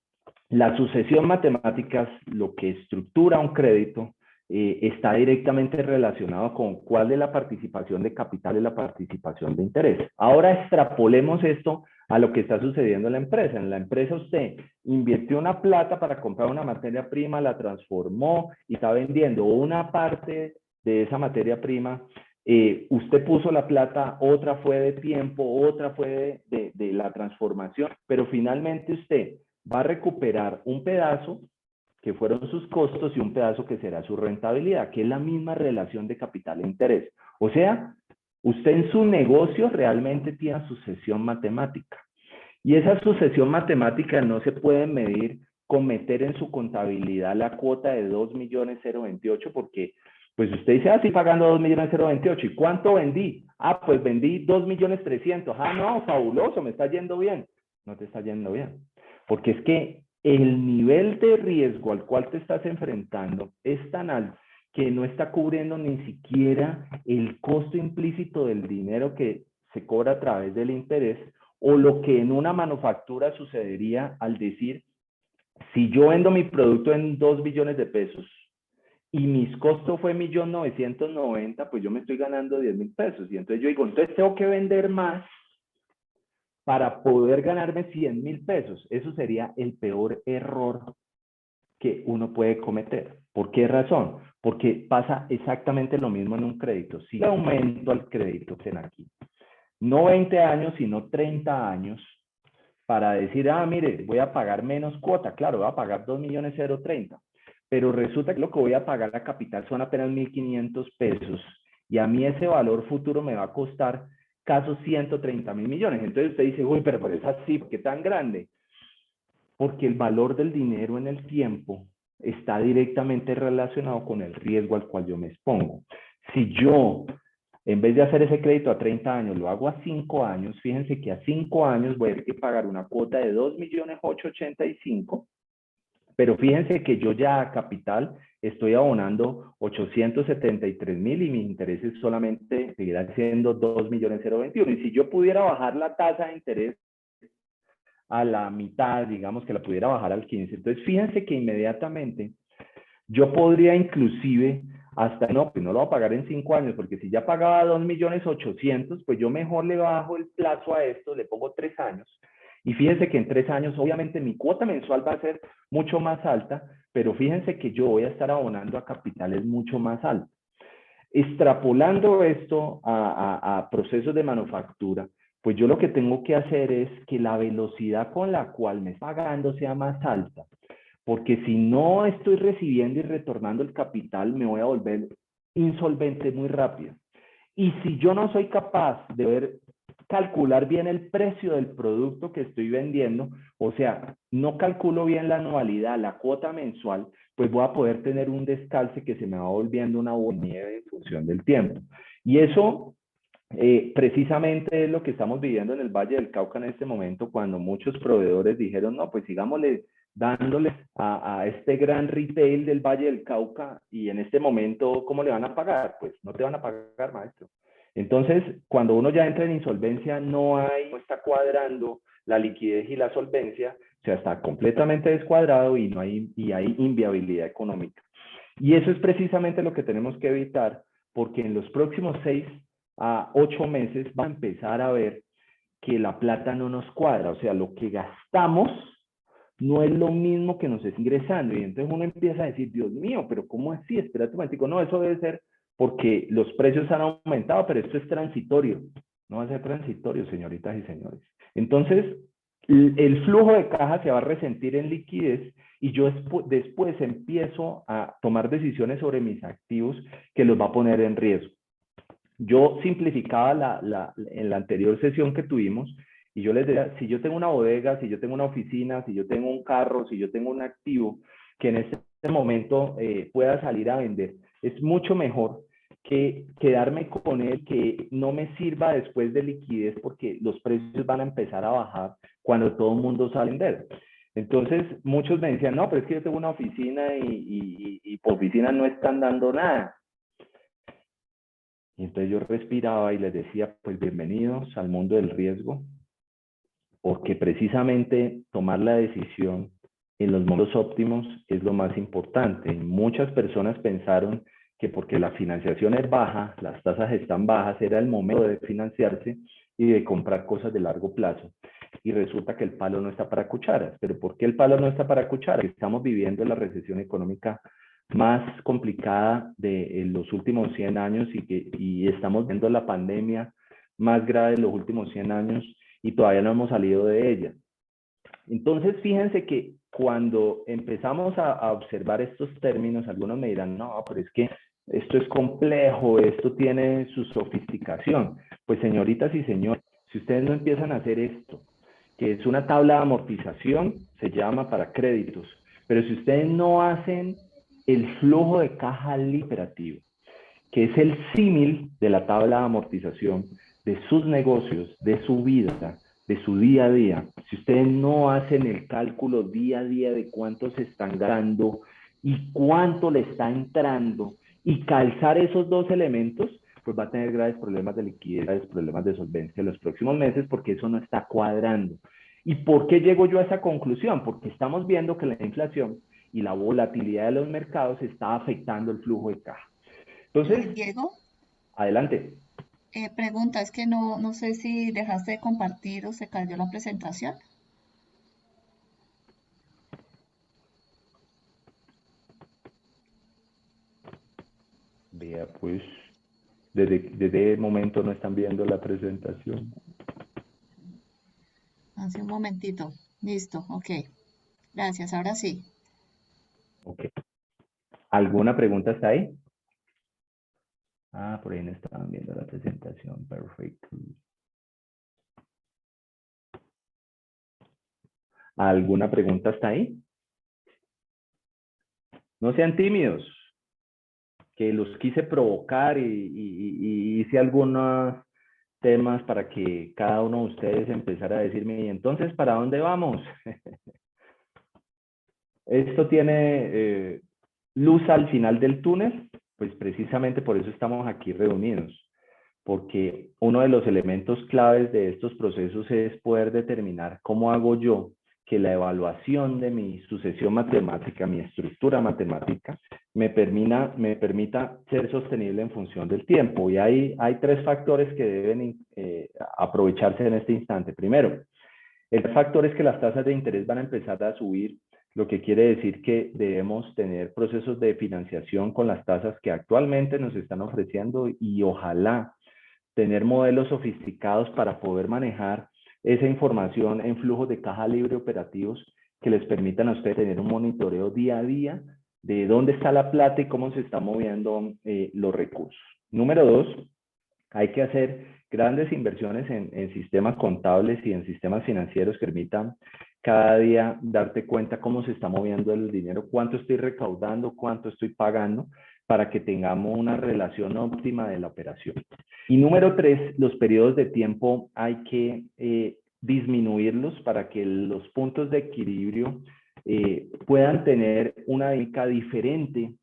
la sucesión matemáticas, lo que estructura un crédito, está directamente relacionado con cuál es la participación de capital y la participación de interés. Ahora extrapolemos esto a lo que está sucediendo en la empresa. En la empresa usted invirtió una plata para comprar una materia prima, la transformó y está vendiendo una parte de esa materia prima. Usted puso la plata, otra fue de tiempo, otra fue de la transformación, pero finalmente usted va a recuperar un pedazo que fueron sus costos y un pedazo que será su rentabilidad, que es la misma relación de capital e interés. O sea, usted en su negocio realmente tiene sucesión matemática. Y esa sucesión matemática no se puede medir con meter en su contabilidad la cuota de 2.028.028 porque pues usted dice, estoy pagando 2.028.028. ¿Y cuánto vendí? Pues vendí 2.300.000. No, fabuloso, me está yendo bien. No te está yendo bien. Porque es que el nivel de riesgo al cual te estás enfrentando es tan alto que no está cubriendo ni siquiera el costo implícito del dinero que se cobra a través del interés o lo que en una manufactura sucedería al decir, si yo vendo mi producto en 2 billones de pesos y mis costos fue 1.990.000, pues yo me estoy ganando 10.000 pesos. Y entonces yo digo, entonces tengo que vender más para poder ganarme 100.000 pesos. Eso sería el peor error que uno puede cometer. ¿Por qué razón? Porque pasa exactamente lo mismo en un crédito. Si aumento al crédito, ven aquí, no 20 años, sino 30 años, para decir, mire, voy a pagar menos cuota. Claro, voy a pagar 2.030.000, pero resulta que lo que voy a pagar a capital son apenas 1.500 pesos y a mí ese valor futuro me va a costar casos 130.000 millones. Entonces usted dice, uy, pero es así, ¿por qué tan grande? Porque el valor del dinero en el tiempo está directamente relacionado con el riesgo al cual yo me expongo. Si yo, en vez de hacer ese crédito a 30 años, lo hago a 5 años, fíjense que a 5 años voy a tener que pagar una cuota de 2.885.000, pero fíjense que yo ya a capital estoy abonando 873.000 y mis intereses solamente seguirán siendo 2.021.000. Y si yo pudiera bajar la tasa de interés a la mitad, digamos que la pudiera bajar al 15. Entonces, fíjense que inmediatamente yo podría inclusive hasta, no, pues no lo voy a pagar en 5 años, porque si ya pagaba 2.800.000, pues yo mejor le bajo el plazo a esto, le pongo 3 años. Y fíjense que en 3 años, obviamente, mi cuota mensual va a ser mucho más alta, pero fíjense que yo voy a estar abonando a capitales mucho más altos. Extrapolando esto a procesos de manufactura, pues yo lo que tengo que hacer es que la velocidad con la cual me está pagando sea más alta, porque si no estoy recibiendo y retornando el capital, me voy a volver insolvente muy rápido. Y si yo no soy capaz de calcular bien el precio del producto que estoy vendiendo, o sea, no calculo bien la anualidad, la cuota mensual, pues voy a poder tener un descalce que se me va volviendo una bola de nieve en función del tiempo. Y eso precisamente es lo que estamos viviendo en el Valle del Cauca en este momento, cuando muchos proveedores dijeron, no, pues sigámosle dándoles a este gran retail del Valle del Cauca, y en este momento, ¿cómo le van a pagar? Pues no te van a pagar, maestro. Entonces, cuando uno ya entra en insolvencia, no está cuadrando la liquidez y la solvencia, o sea, está completamente descuadrado y hay inviabilidad económica. Y eso es precisamente lo que tenemos que evitar, porque en los próximos 6 a 8 meses va a empezar a ver que la plata no nos cuadra, o sea, lo que gastamos no es lo mismo que nos está ingresando, y entonces uno empieza a decir, Dios mío, pero ¿cómo así? Espérate un momentico, no, eso debe ser porque los precios han aumentado, pero esto es transitorio, no va a ser transitorio, señoritas y señores. Entonces, el flujo de caja se va a resentir en liquidez, y yo después empiezo a tomar decisiones sobre mis activos que los va a poner en riesgo. Yo simplificaba en la anterior sesión que tuvimos, y yo les decía, si yo tengo una bodega, si yo tengo una oficina, si yo tengo un carro, si yo tengo un activo que en este momento pueda salir a vender, es mucho mejor que quedarme con él, que no me sirva después de liquidez, porque los precios van a empezar a bajar cuando todo el mundo sale a vender. Entonces, muchos me decían, no, pero es que yo tengo una oficina y por oficina no están dando nada. Y entonces yo respiraba y les decía, pues bienvenidos al mundo del riesgo, porque precisamente tomar la decisión en los momentos óptimos es lo más importante. Y muchas personas pensaron que porque la financiación es baja, las tasas están bajas, era el momento de financiarse y de comprar cosas de largo plazo. Y resulta que el palo no está para cucharas. ¿Pero por qué el palo no está para cucharas? Estamos viviendo la recesión económica más complicada de los últimos 100 años, y estamos viendo la pandemia más grave de los últimos 100 años y todavía no hemos salido de ella. Entonces, fíjense que cuando empezamos a observar estos términos, algunos me dirán, no, pero es que esto es complejo, esto tiene su sofisticación. Pues señoritas y señores, si ustedes no empiezan a hacer esto, que es una tabla de amortización, se llama para créditos, pero si ustedes no hacen el flujo de caja liberativo, que es el símil de la tabla de amortización de sus negocios, de su vida, de su día a día, si ustedes no hacen el cálculo día a día de cuánto se están ganando y cuánto le está entrando, y calzar esos dos elementos, pues va a tener graves problemas de liquidez, graves problemas de solvencia en los próximos meses, porque eso no está cuadrando. ¿Y por qué llego yo a esa conclusión? Porque estamos viendo que la inflación y la volatilidad de los mercados está afectando el flujo de caja. Entonces, Diego, adelante. pregunta, es que no sé si dejaste de compartir o se cayó la presentación. Vea, pues, desde el momento no están viendo la presentación. Hace un momentito. Listo, ok. Gracias, ahora sí. Ok. ¿Alguna pregunta está ahí? Por ahí no estaban viendo la presentación. Perfecto. ¿Alguna pregunta hasta ahí? No sean tímidos, que los quise provocar y hice algunos temas para que cada uno de ustedes empezara a decirme, ¿y entonces para dónde vamos? Esto tiene luz al final del túnel, pues precisamente por eso estamos aquí reunidos, porque uno de los elementos claves de estos procesos es poder determinar cómo hago yo que la evaluación de mi sucesión matemática, mi estructura matemática, me permita ser sostenible en función del tiempo. Y hay tres factores que deben aprovecharse en este instante. Primero, el factor es que las tasas de interés van a empezar a subir, lo que quiere decir que debemos tener procesos de financiación con las tasas que actualmente nos están ofreciendo y ojalá tener modelos sofisticados para poder manejar esa información en flujos de caja libre operativos que les permitan a ustedes tener un monitoreo día a día de dónde está la plata y cómo se están moviendo los recursos. Número 2, hay que hacer grandes inversiones en sistemas contables y en sistemas financieros que permitan cada día darte cuenta cómo se está moviendo el dinero, cuánto estoy recaudando, cuánto estoy pagando, para que tengamos una relación óptima de la operación. Y número 3, los periodos de tiempo hay que disminuirlos para que los puntos de equilibrio puedan tener una dinámica diferente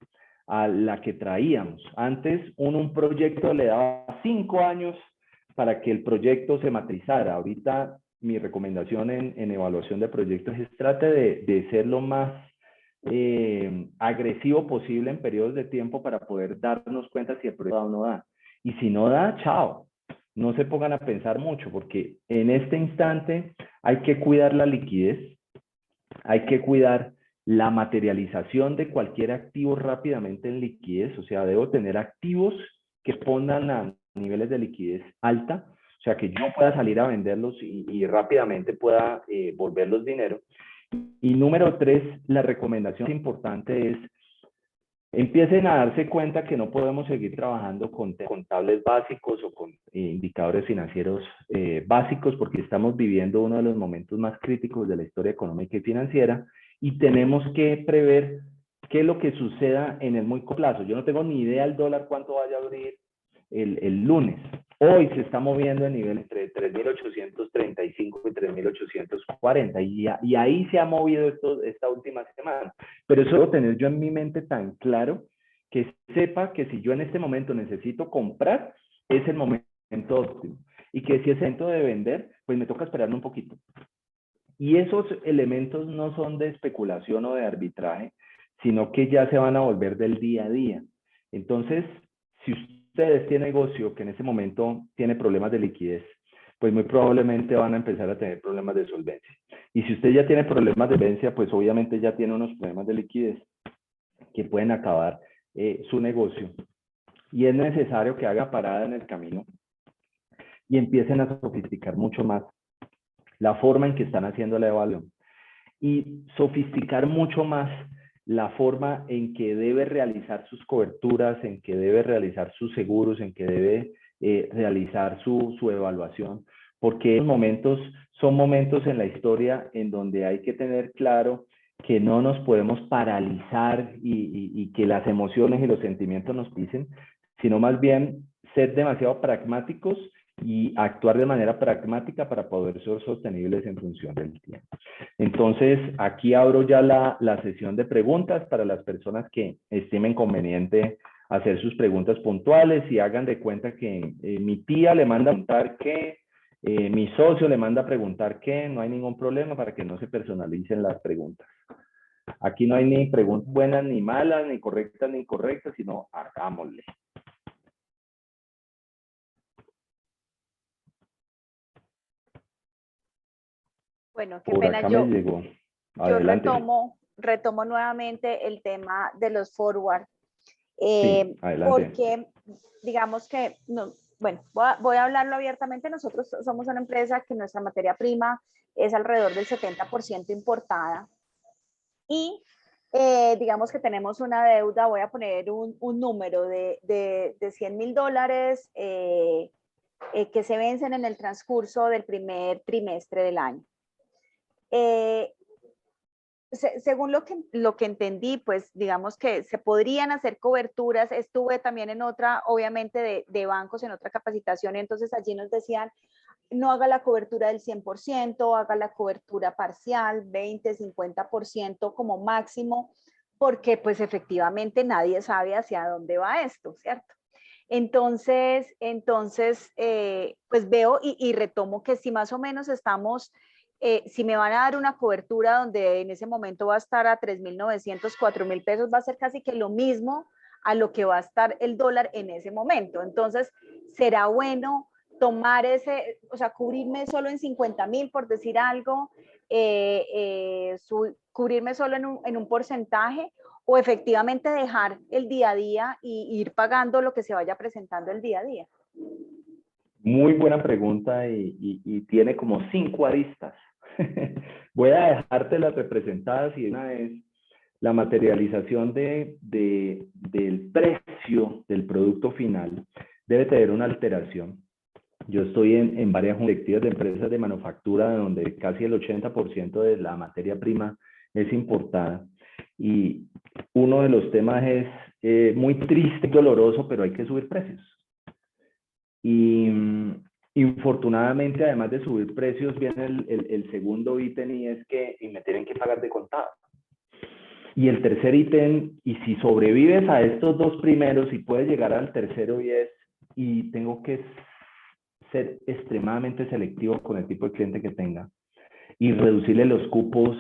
a la que traíamos. Antes un proyecto le daba 5 años para que el proyecto se matrizara. Ahorita mi recomendación en evaluación de proyectos es trate de ser lo más agresivo posible en periodos de tiempo para poder darnos cuenta si el proyecto da o no da. Y si no da, chao. No se pongan a pensar mucho porque en este instante hay que cuidar la liquidez, hay que cuidar la materialización de cualquier activo rápidamente en liquidez, o sea, debo tener activos que pongan a niveles de liquidez alta, o sea, que yo pueda salir a venderlos y rápidamente pueda volverlos dinero. Y número 3, la recomendación importante es empiecen a darse cuenta que no podemos seguir trabajando con contables básicos o con indicadores financieros básicos porque estamos viviendo uno de los momentos más críticos de la historia económica y financiera y tenemos que prever qué es lo que suceda en el muy corto plazo. Yo no tengo ni idea del dólar cuánto vaya a abrir el lunes. Hoy se está moviendo a nivel entre 3.835 y 3.840 y ahí se ha movido esta última semana. Pero eso debo tener yo en mi mente tan claro que sepa que si yo en este momento necesito comprar, es el momento óptimo. Y que si es el momento de vender, pues me toca esperarme un poquito. Y esos elementos no son de especulación o de arbitraje, sino que ya se van a volver del día a día. Entonces, si ustedes tienen negocio que en ese momento tiene problemas de liquidez, pues muy probablemente van a empezar a tener problemas de solvencia. Y si usted ya tiene problemas de solvencia, pues obviamente ya tiene unos problemas de liquidez que pueden acabar su negocio. Y es necesario que haga parada en el camino y empiecen a sofisticar mucho más la forma en que están haciendo la evaluación y sofisticar mucho más la forma en que debe realizar sus coberturas, en que debe realizar sus seguros, en que debe realizar su evaluación, porque esos momentos son momentos en la historia en donde hay que tener claro que no nos podemos paralizar y que las emociones y los sentimientos nos pisen, sino más bien ser demasiado pragmáticos y actuar de manera pragmática para poder ser sostenibles en función del tiempo. Entonces, aquí abro ya la sesión de preguntas para las personas que estimen conveniente hacer sus preguntas puntuales y hagan de cuenta que mi tía le manda a preguntar qué, mi socio le manda a preguntar qué, no hay ningún problema para que no se personalicen las preguntas. Aquí no hay ni preguntas buenas ni malas, ni correctas ni incorrectas, sino hagámosle. Bueno, qué Por pena, acá yo me llegó. Adelante. retomo nuevamente el tema de los forward, Sí, adelante. porque digamos que, no, bueno, voy a hablarlo abiertamente, nosotros somos una empresa que nuestra materia prima es alrededor del 70% importada y digamos que tenemos una deuda, voy a poner un número de $100,000 que se vencen en el transcurso del primer trimestre del año. Según lo que entendí, pues digamos que se podrían hacer coberturas. Estuve también en otra, obviamente, de bancos, en otra capacitación, y entonces allí nos decían, no haga la cobertura del 100%, haga la cobertura parcial, 20, 50% como máximo, porque pues efectivamente nadie sabe hacia dónde va esto, ¿cierto? Entonces pues veo y retomo que si más o menos estamos, si me van a dar una cobertura donde en ese momento va a estar a 3,900, 4,000 pesos, va a ser casi que lo mismo a lo que va a estar el dólar en ese momento. Entonces, será bueno tomar ese, o sea, cubrirme solo en 50,000, por decir algo, cubrirme solo en un porcentaje, o efectivamente dejar el día a día y ir pagando lo que se vaya presentando el día a día. Muy buena pregunta y tiene como 5 aristas. Voy a dejártelas representadas, y una es la materialización del precio del producto final. Debe tener una alteración. Yo estoy en varias directivas de empresas de manufactura donde casi el 80% de la materia prima es importada. Y uno de los temas es muy triste y doloroso, pero hay que subir precios. Y infortunadamente, además de subir precios, viene el segundo ítem, y es que me tienen que pagar de contado. Y el tercer ítem, y si sobrevives a estos dos primeros y puedes llegar al tercero, y tengo que ser extremadamente selectivo con el tipo de cliente que tenga y reducirle los cupos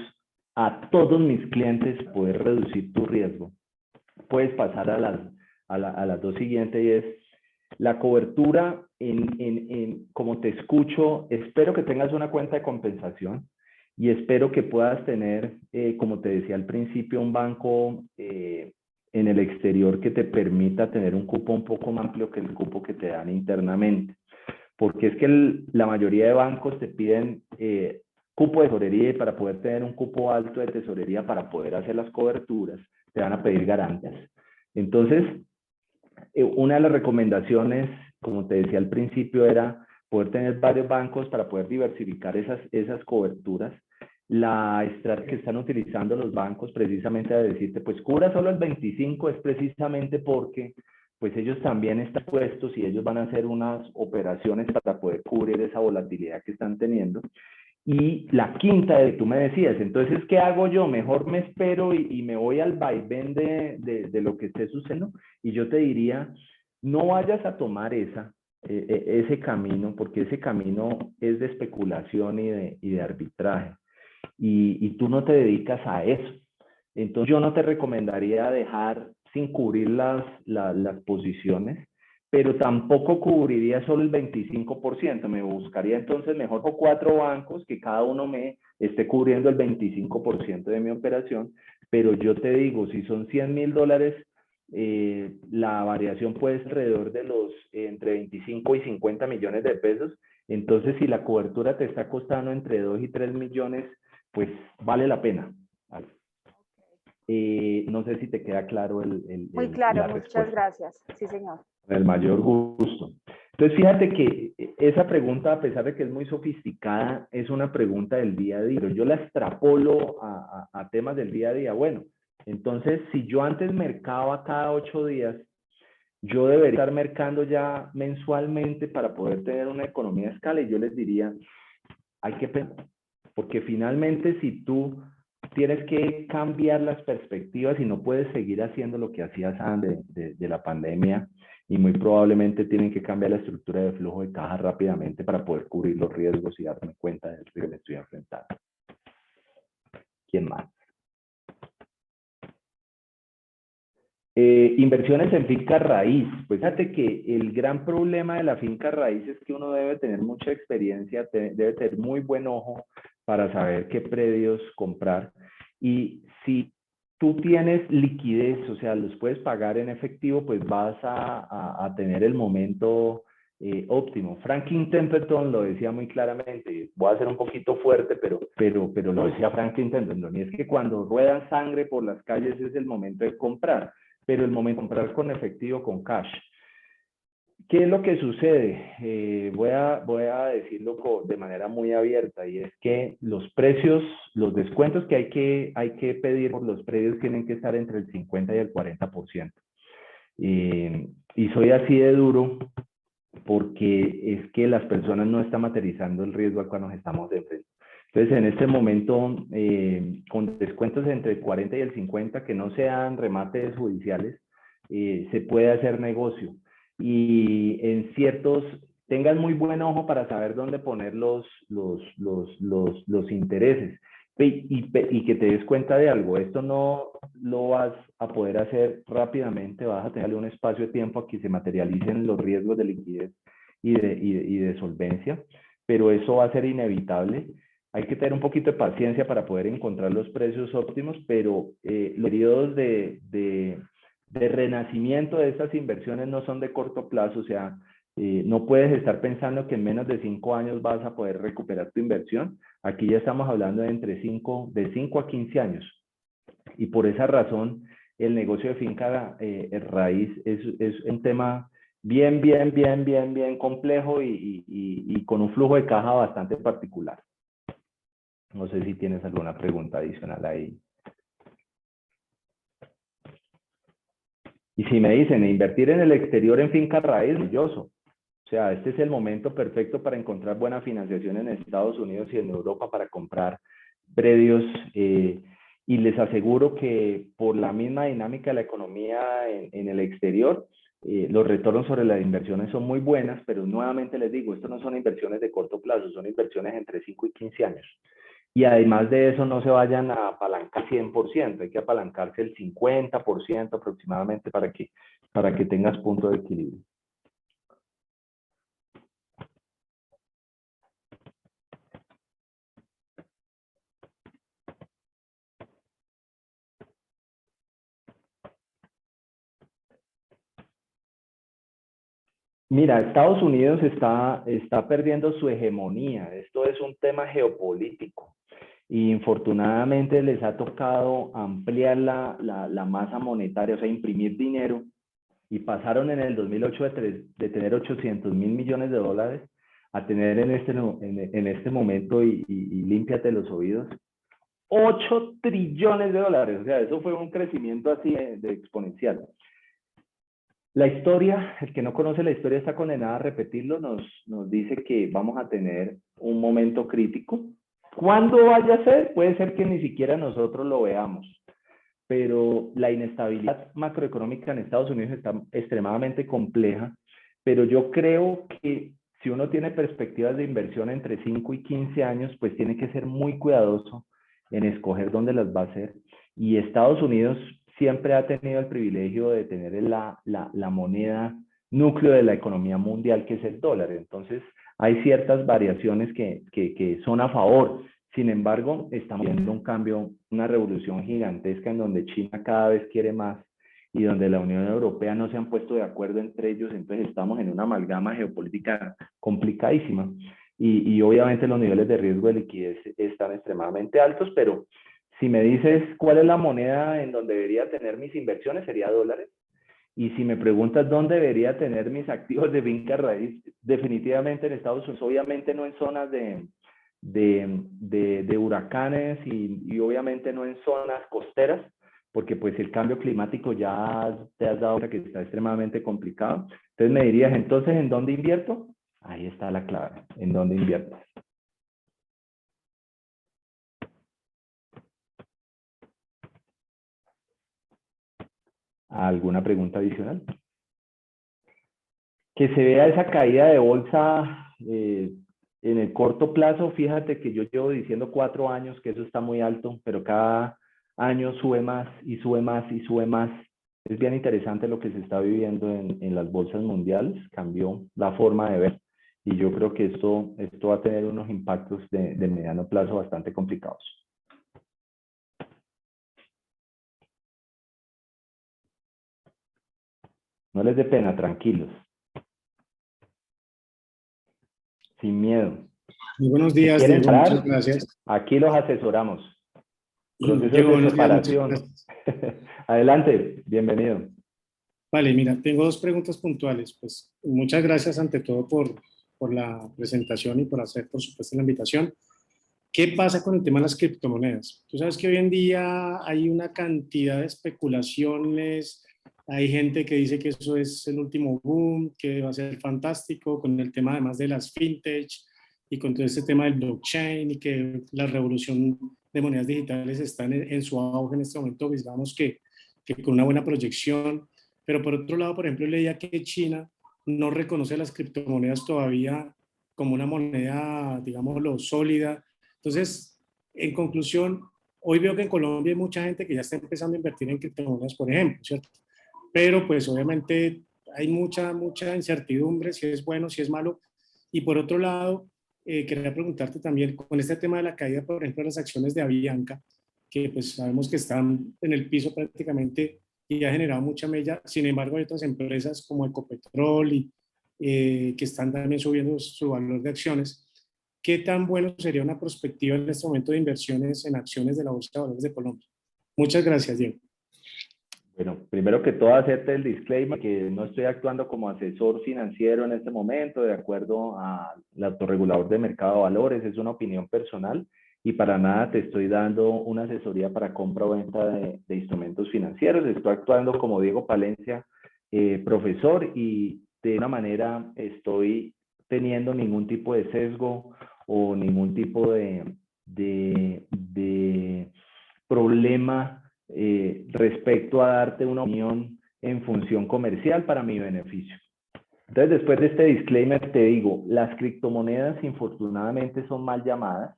a todos mis clientes, poder reducir tu riesgo. Puedes pasar a las dos siguientes, y es la cobertura. Como te escucho, espero que tengas una cuenta de compensación y espero que puedas tener, como te decía al principio, un banco en el exterior que te permita tener un cupo un poco más amplio que el cupo que te dan internamente. Porque es que la mayoría de bancos te piden cupo de tesorería, y para poder tener un cupo alto de tesorería, para poder hacer las coberturas, te van a pedir garantías. Entonces, una de las recomendaciones, como te decía al principio, era poder tener varios bancos para poder diversificar esas coberturas. La estrategia que están utilizando los bancos precisamente a decirte, pues cubra solo el 25, es precisamente porque pues ellos también están puestos y ellos van a hacer unas operaciones para poder cubrir esa volatilidad que están teniendo. Y la quinta, tú me decías, entonces, ¿qué hago yo? Mejor me espero y me voy al vaivén de lo que esté sucediendo. Y yo te diría, no vayas a tomar ese camino, porque ese camino es de especulación y de arbitraje. Y tú no te dedicas a eso. Entonces, yo no te recomendaría dejar sin cubrir las posiciones, pero tampoco cubriría solo el 25%. Me buscaría entonces mejor 4 bancos que cada uno me esté cubriendo el 25% de mi operación. Pero yo te digo, si son $100,000, la variación puede ser alrededor de entre 25 y 50 millones de pesos. Entonces, si la cobertura te está costando entre 2 y 3 millones, pues vale la pena. No sé si te queda claro Muy claro, la muchas respuesta. Gracias. Sí, señor. Con el mayor gusto. Entonces, fíjate que esa pregunta, a pesar de que es muy sofisticada, es una pregunta del día a día. Yo la extrapolo a temas del día a día. Bueno, entonces, si yo antes mercaba cada 8 días, yo debería estar mercando ya mensualmente para poder tener una economía de escala. Y yo les diría, hay que pensar, porque finalmente si tú tienes que cambiar las perspectivas y no puedes seguir haciendo lo que hacías antes de la pandemia, y muy probablemente tienen que cambiar la estructura de flujo de caja rápidamente para poder cubrir los riesgos y darme cuenta del riesgo que me estoy enfrentando. ¿Quién más? Inversiones en finca raíz. Pues fíjate que el gran problema de la finca raíz es que uno debe tener mucha experiencia, debe tener muy buen ojo para saber qué predios comprar. Y si tú tienes liquidez, o sea, los puedes pagar en efectivo, pues vas a tener el momento óptimo. Franklin Templeton lo decía muy claramente, voy a ser un poquito fuerte, pero lo decía Franklin Templeton, y es que cuando ruedan sangre por las calles es el momento de comprar, pero el momento de comprar con efectivo, con cash. ¿Qué es lo que sucede? Voy a decirlo de manera muy abierta, y es que los precios, los descuentos que hay que pedir por los predios tienen que estar entre el 50 y el 40%. Y soy así de duro porque es que las personas no están materializando el riesgo al cual nos estamos enfrentando. Entonces, en este momento, con descuentos entre el 40 y el 50, que no sean remates judiciales, se puede hacer negocio. Y en ciertos, tengan muy buen ojo para saber dónde poner los intereses. Y que te des cuenta de algo, esto no lo vas a poder hacer rápidamente, vas a tenerle un espacio de tiempo a que se materialicen los riesgos de liquidez y de solvencia, pero eso va a ser inevitable. Hay que tener un poquito de paciencia para poder encontrar los precios óptimos, pero los periodos de renacimiento de estas inversiones no son de corto plazo, o sea, no puedes estar pensando que en menos de 5 años vas a poder recuperar tu inversión. Aquí ya estamos hablando de entre 5 a 15 años. Y por esa razón, el negocio de finca raíz es un tema bien complejo y con un flujo de caja bastante particular. No sé si tienes alguna pregunta adicional ahí. Y si me dicen, invertir en el exterior en finca raíz, maravilloso. O sea, este es el momento perfecto para encontrar buena financiación en Estados Unidos y en Europa para comprar predios. Y les aseguro que por la misma dinámica de la economía en el exterior, los retornos sobre las inversiones son muy buenas, pero nuevamente les digo, esto no son inversiones de corto plazo, son inversiones entre 5 y 15 años. Y además de eso, no se vayan a apalancar 100%, hay que apalancarse el 50% aproximadamente para que tengas punto de equilibrio. Mira, Estados Unidos está perdiendo su hegemonía. Esto es un tema geopolítico. Y infortunadamente les ha tocado ampliar la masa monetaria, o sea, imprimir dinero. Y pasaron en el 2008 de tener 800.000 millones de dólares a tener en este momento, y límpiate los oídos, 8 trillones de dólares. O sea, eso fue un crecimiento así de exponencial. La historia, el que no conoce la historia está condenada a repetirlo, nos dice que vamos a tener un momento crítico. ¿Cuándo vaya a ser? Puede ser que ni siquiera nosotros lo veamos, pero la inestabilidad macroeconómica en Estados Unidos está extremadamente compleja, pero yo creo que si uno tiene perspectivas de inversión entre 5 y 15 años, pues tiene que ser muy cuidadoso en escoger dónde las va a hacer. Y Estados Unidos siempre ha tenido el privilegio de tener la moneda núcleo de la economía mundial, que es el dólar. Entonces, hay ciertas variaciones que son a favor. Sin embargo, estamos viendo un cambio, una revolución gigantesca en donde China cada vez quiere más y donde la Unión Europea no se han puesto de acuerdo entre ellos. Entonces, estamos en una amalgama geopolítica complicadísima. Y obviamente los niveles de riesgo de liquidez están extremadamente altos, pero si me dices cuál es la moneda en donde debería tener mis inversiones, sería dólares. Y si me preguntas dónde debería tener mis activos de finca raíz, definitivamente en Estados Unidos, obviamente no en zonas de huracanes y obviamente no en zonas costeras, porque pues el cambio climático ya te has dado cuenta que está extremadamente complicado. Entonces me dirías, entonces, ¿en dónde invierto? Ahí está la clave, ¿en dónde invierto? ¿Alguna pregunta adicional? Que se vea esa caída de bolsa en el corto plazo. Fíjate que yo llevo diciendo 4 años que eso está muy alto, pero cada año sube más y sube más y sube más. Es bien interesante lo que se está viviendo en las bolsas mundiales. Cambió la forma de ver y yo creo que esto va a tener unos impactos de mediano plazo bastante complicados. No les dé pena, tranquilos. sin miedo. Muy buenos Si días, quieren Diego, muchas parar, gracias. aquí los asesoramos. Procesos Diego, de buenos días, muchas separación. gracias. Adelante, bienvenido. Vale, mira, tengo dos preguntas puntuales. Pues muchas gracias ante todo por la presentación y por hacer, por supuesto, la invitación. ¿Qué pasa con el tema de las criptomonedas? Tú sabes que hoy en día hay una cantidad de especulaciones, hay gente que dice que eso es el último boom, que va a ser fantástico, con el tema además de las fintech y con todo este tema del blockchain y que la revolución de monedas digitales está en su auge en este momento, pues digamos que con una buena proyección. Pero por otro lado, por ejemplo, leía que China no reconoce las criptomonedas todavía como una moneda, digámoslo, sólida. Entonces, en conclusión, hoy veo que en Colombia hay mucha gente que ya está empezando a invertir en criptomonedas, por ejemplo, ¿cierto? Pero pues obviamente hay mucha incertidumbre, si es bueno, si es malo. Y por otro lado, quería preguntarte también, con este tema de la caída, por ejemplo, de las acciones de Avianca, que pues sabemos que están en el piso prácticamente y ha generado mucha mella. Sin embargo, hay otras empresas como Ecopetrol que están también subiendo su valor de acciones. ¿Qué tan bueno sería una perspectiva en este momento de inversiones en acciones de la Bolsa de Valores de Colombia? Muchas gracias, Diego. Bueno, primero que todo, hacerte el disclaimer que no estoy actuando como asesor financiero en este momento, de acuerdo al autorregulador de mercado de valores, es una opinión personal y para nada te estoy dando una asesoría para compra o venta de instrumentos financieros. Estoy actuando como Diego Palencia, profesor, y de una manera estoy teniendo ningún tipo de sesgo o ningún tipo de problema respecto a darte una opinión en función comercial para mi beneficio. Entonces, después de este disclaimer, te digo, las criptomonedas infortunadamente son mal llamadas.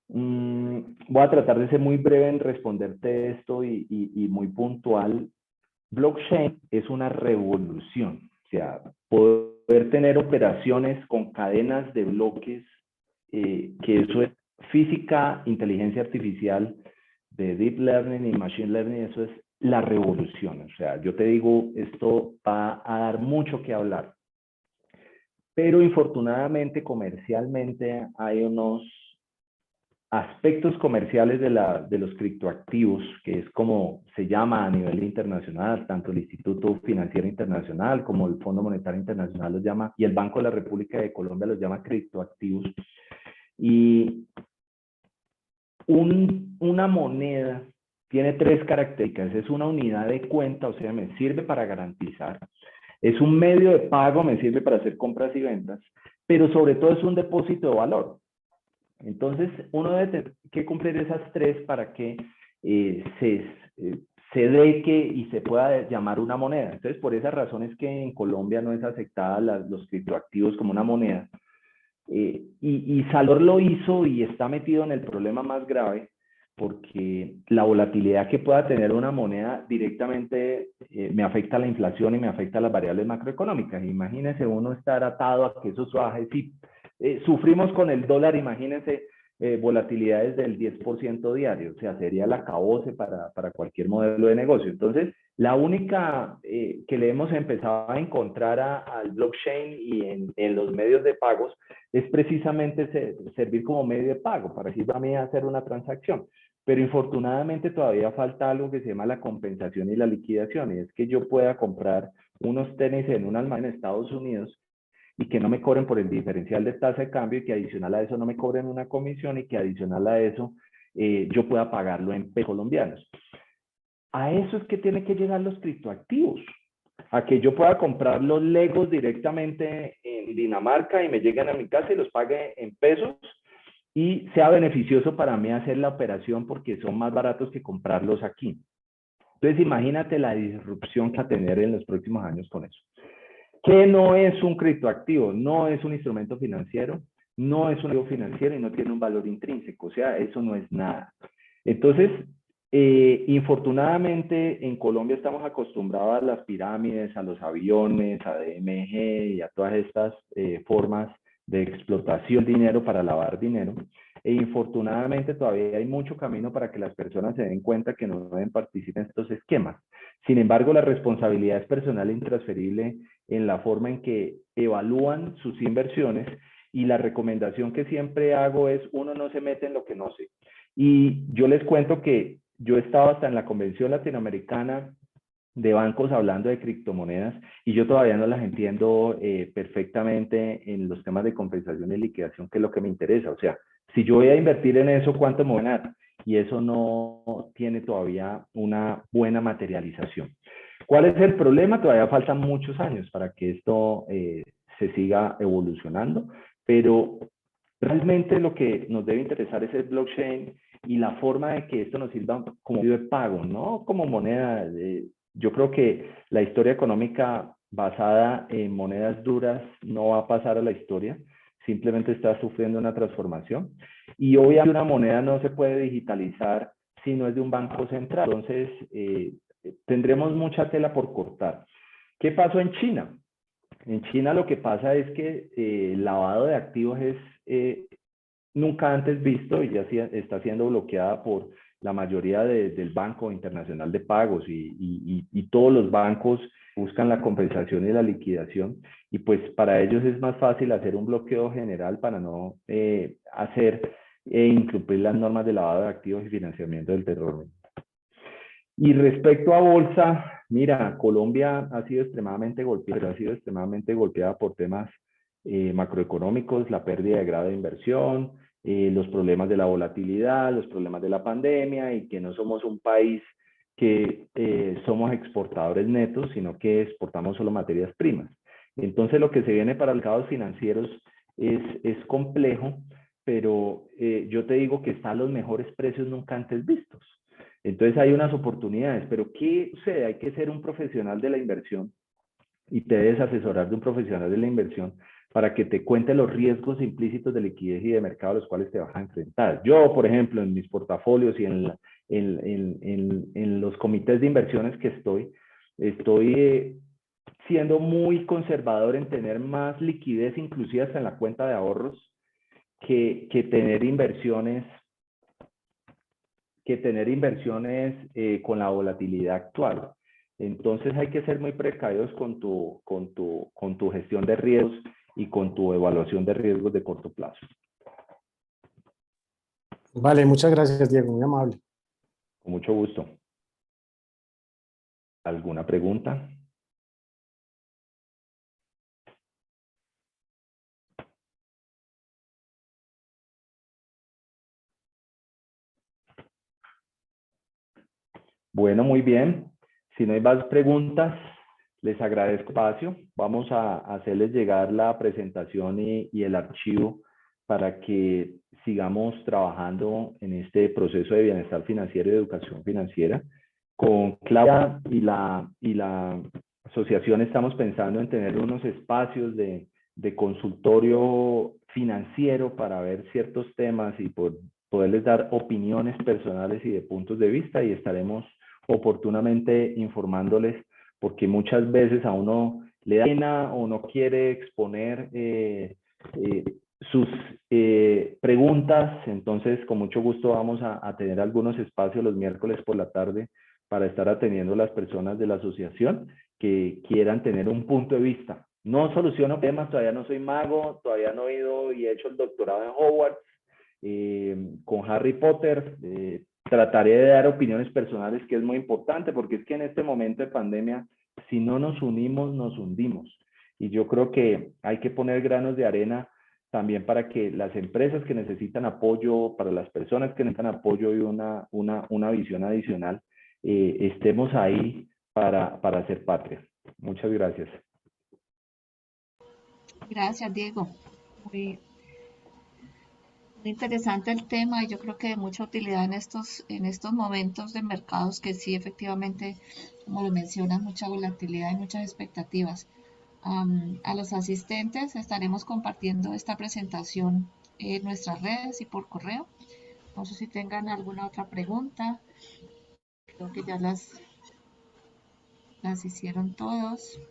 Voy a tratar de ser muy breve en responderte esto y muy puntual. Blockchain es una revolución, o sea, poder tener operaciones con cadenas de bloques, que eso es física, inteligencia artificial, de Deep Learning y Machine Learning, eso es la revolución. O sea, yo te digo, esto va a dar mucho que hablar. Pero infortunadamente, comercialmente, hay unos aspectos comerciales de los criptoactivos, que es como se llama a nivel internacional, tanto el Instituto Financiero Internacional como el Fondo Monetario Internacional los llama, y el Banco de la República de Colombia los llama criptoactivos. Y una moneda tiene tres características. Es una unidad de cuenta, o sea, me sirve para garantizar. Es un medio de pago, me sirve para hacer compras y ventas, pero sobre todo es un depósito de valor. Entonces, uno debe tener que cumplir esas tres para que se deque y se pueda llamar una moneda. Entonces, por esas razones que en Colombia no es aceptada los criptoactivos como una moneda. Y Salvador lo hizo y está metido en el problema más grave porque la volatilidad que pueda tener una moneda directamente me afecta a la inflación y me afecta a las variables macroeconómicas. Imagínense uno estar atado a que eso baje. Si sufrimos con el dólar, imagínense volatilidades del 10% diario, o sea, sería el acabose para cualquier modelo de negocio. Entonces, la única que le hemos empezado a encontrar al blockchain y en los medios de pagos es precisamente servir como medio de pago para así a mí hacer una transacción. Pero infortunadamente todavía falta algo que se llama la compensación y la liquidación, y es que yo pueda comprar unos tenis en un almacén en Estados Unidos y que no me cobren por el diferencial de tasa de cambio y que adicional a eso no me cobren una comisión y que adicional a eso yo pueda pagarlo en pesos colombianos. A eso es que tienen que llegar los criptoactivos, a que yo pueda comprar los Legos directamente en Dinamarca y me lleguen a mi casa y los pague en pesos y sea beneficioso para mí hacer la operación porque son más baratos que comprarlos aquí. Entonces imagínate la disrupción que va a tener en los próximos años con eso. ¿Qué no es un criptoactivo? No es un instrumento financiero, no es un activo financiero y no tiene un valor intrínseco, o sea, eso no es nada. Entonces, infortunadamente en Colombia estamos acostumbrados a las pirámides, a los aviones, a DMG y a todas estas formas de explotación de dinero para lavar dinero. e infortunadamente todavía hay mucho camino para que las personas se den cuenta que no deben participar en estos esquemas. Sin embargo, la responsabilidad es personal e intransferible en la forma en que evalúan sus inversiones, y la recomendación que siempre hago es: uno no se mete en lo que no sé. Y yo les cuento que yo estaba hasta en la Convención Latinoamericana de bancos hablando de criptomonedas y yo todavía no las entiendo perfectamente en los temas de compensación y liquidación, que es lo que me interesa. O sea, si yo voy a invertir en eso, ¿cuánto me voy a ganar? Y eso no tiene todavía una buena materialización. ¿Cuál es el problema? Todavía faltan muchos años para que esto se siga evolucionando, pero realmente lo que nos debe interesar es el blockchain y la forma de que esto nos sirva como medio de pago, no como moneda. Yo creo que la historia económica basada en monedas duras no va a pasar a la historia, simplemente está sufriendo una transformación. Y obviamente una moneda no se puede digitalizar si no es de un banco central. Entonces, tendremos mucha tela por cortar. ¿Qué pasó en China? En China lo que pasa es que el lavado de activos es nunca antes visto y ya está siendo bloqueada por la mayoría del Banco Internacional de Pagos y todos los bancos buscan la compensación y la liquidación, y pues para ellos es más fácil hacer un bloqueo general para no hacer incumplir las normas de lavado de activos y financiamiento del terrorismo. Y respecto a bolsa, mira, Colombia ha sido extremadamente golpeada, pero ha sido extremadamente golpeada por temas macroeconómicos, la pérdida de grado de inversión, los problemas de la volatilidad, los problemas de la pandemia, y que no somos un país que somos exportadores netos, sino que exportamos solo materias primas. Entonces lo que se viene para los mercados financieros es complejo, pero yo te digo que están los mejores precios nunca antes vistos. Entonces hay unas oportunidades, pero ¿qué sucede? Hay que ser un profesional de la inversión y te debes asesorar de un profesional de la inversión para que te cuente los riesgos implícitos de liquidez y de mercado a los cuales te vas a enfrentar. Yo, por ejemplo, en mis portafolios y en los comités de inversiones que estoy siendo muy conservador en tener más liquidez, inclusive hasta en la cuenta de ahorros, que tener inversiones con la volatilidad actual. Entonces hay que ser muy precavidos con tu gestión de riesgos y con tu evaluación de riesgos de corto plazo. Vale, muchas gracias, Diego, muy amable. Con mucho gusto. ¿Alguna pregunta? Bueno, muy bien. Si no hay más preguntas, les agradezco el espacio. Vamos a hacerles llegar la presentación y el archivo para que sigamos trabajando en este proceso de bienestar financiero y de educación financiera. Con Claudia y la asociación estamos pensando en tener unos espacios de consultorio financiero para ver ciertos temas y poderles dar opiniones personales y de puntos de vista, y estaremos oportunamente informándoles, porque muchas veces a uno le da pena o no quiere exponer sus preguntas. Entonces con mucho gusto vamos a tener algunos espacios los miércoles por la tarde para estar atendiendo a las personas de la asociación que quieran tener un punto de vista. No soluciono temas, todavía no soy mago, todavía no he ido y he hecho el doctorado en Hogwarts con Harry Potter. Trataré de dar opiniones personales, que es muy importante, porque es que en este momento de pandemia, si no nos unimos, nos hundimos. Y yo creo que hay que poner granos de arena también para que las empresas que necesitan apoyo, para las personas que necesitan apoyo y una visión adicional, estemos ahí para hacer patria. Muchas gracias. Gracias, Diego. Muy, muy interesante el tema, y yo creo que de mucha utilidad en estos momentos de mercados que sí, efectivamente, como lo mencionas, mucha volatilidad y muchas expectativas. A los asistentes estaremos compartiendo esta presentación en nuestras redes y por correo. No sé si tengan alguna otra pregunta. Creo que ya las hicieron todos.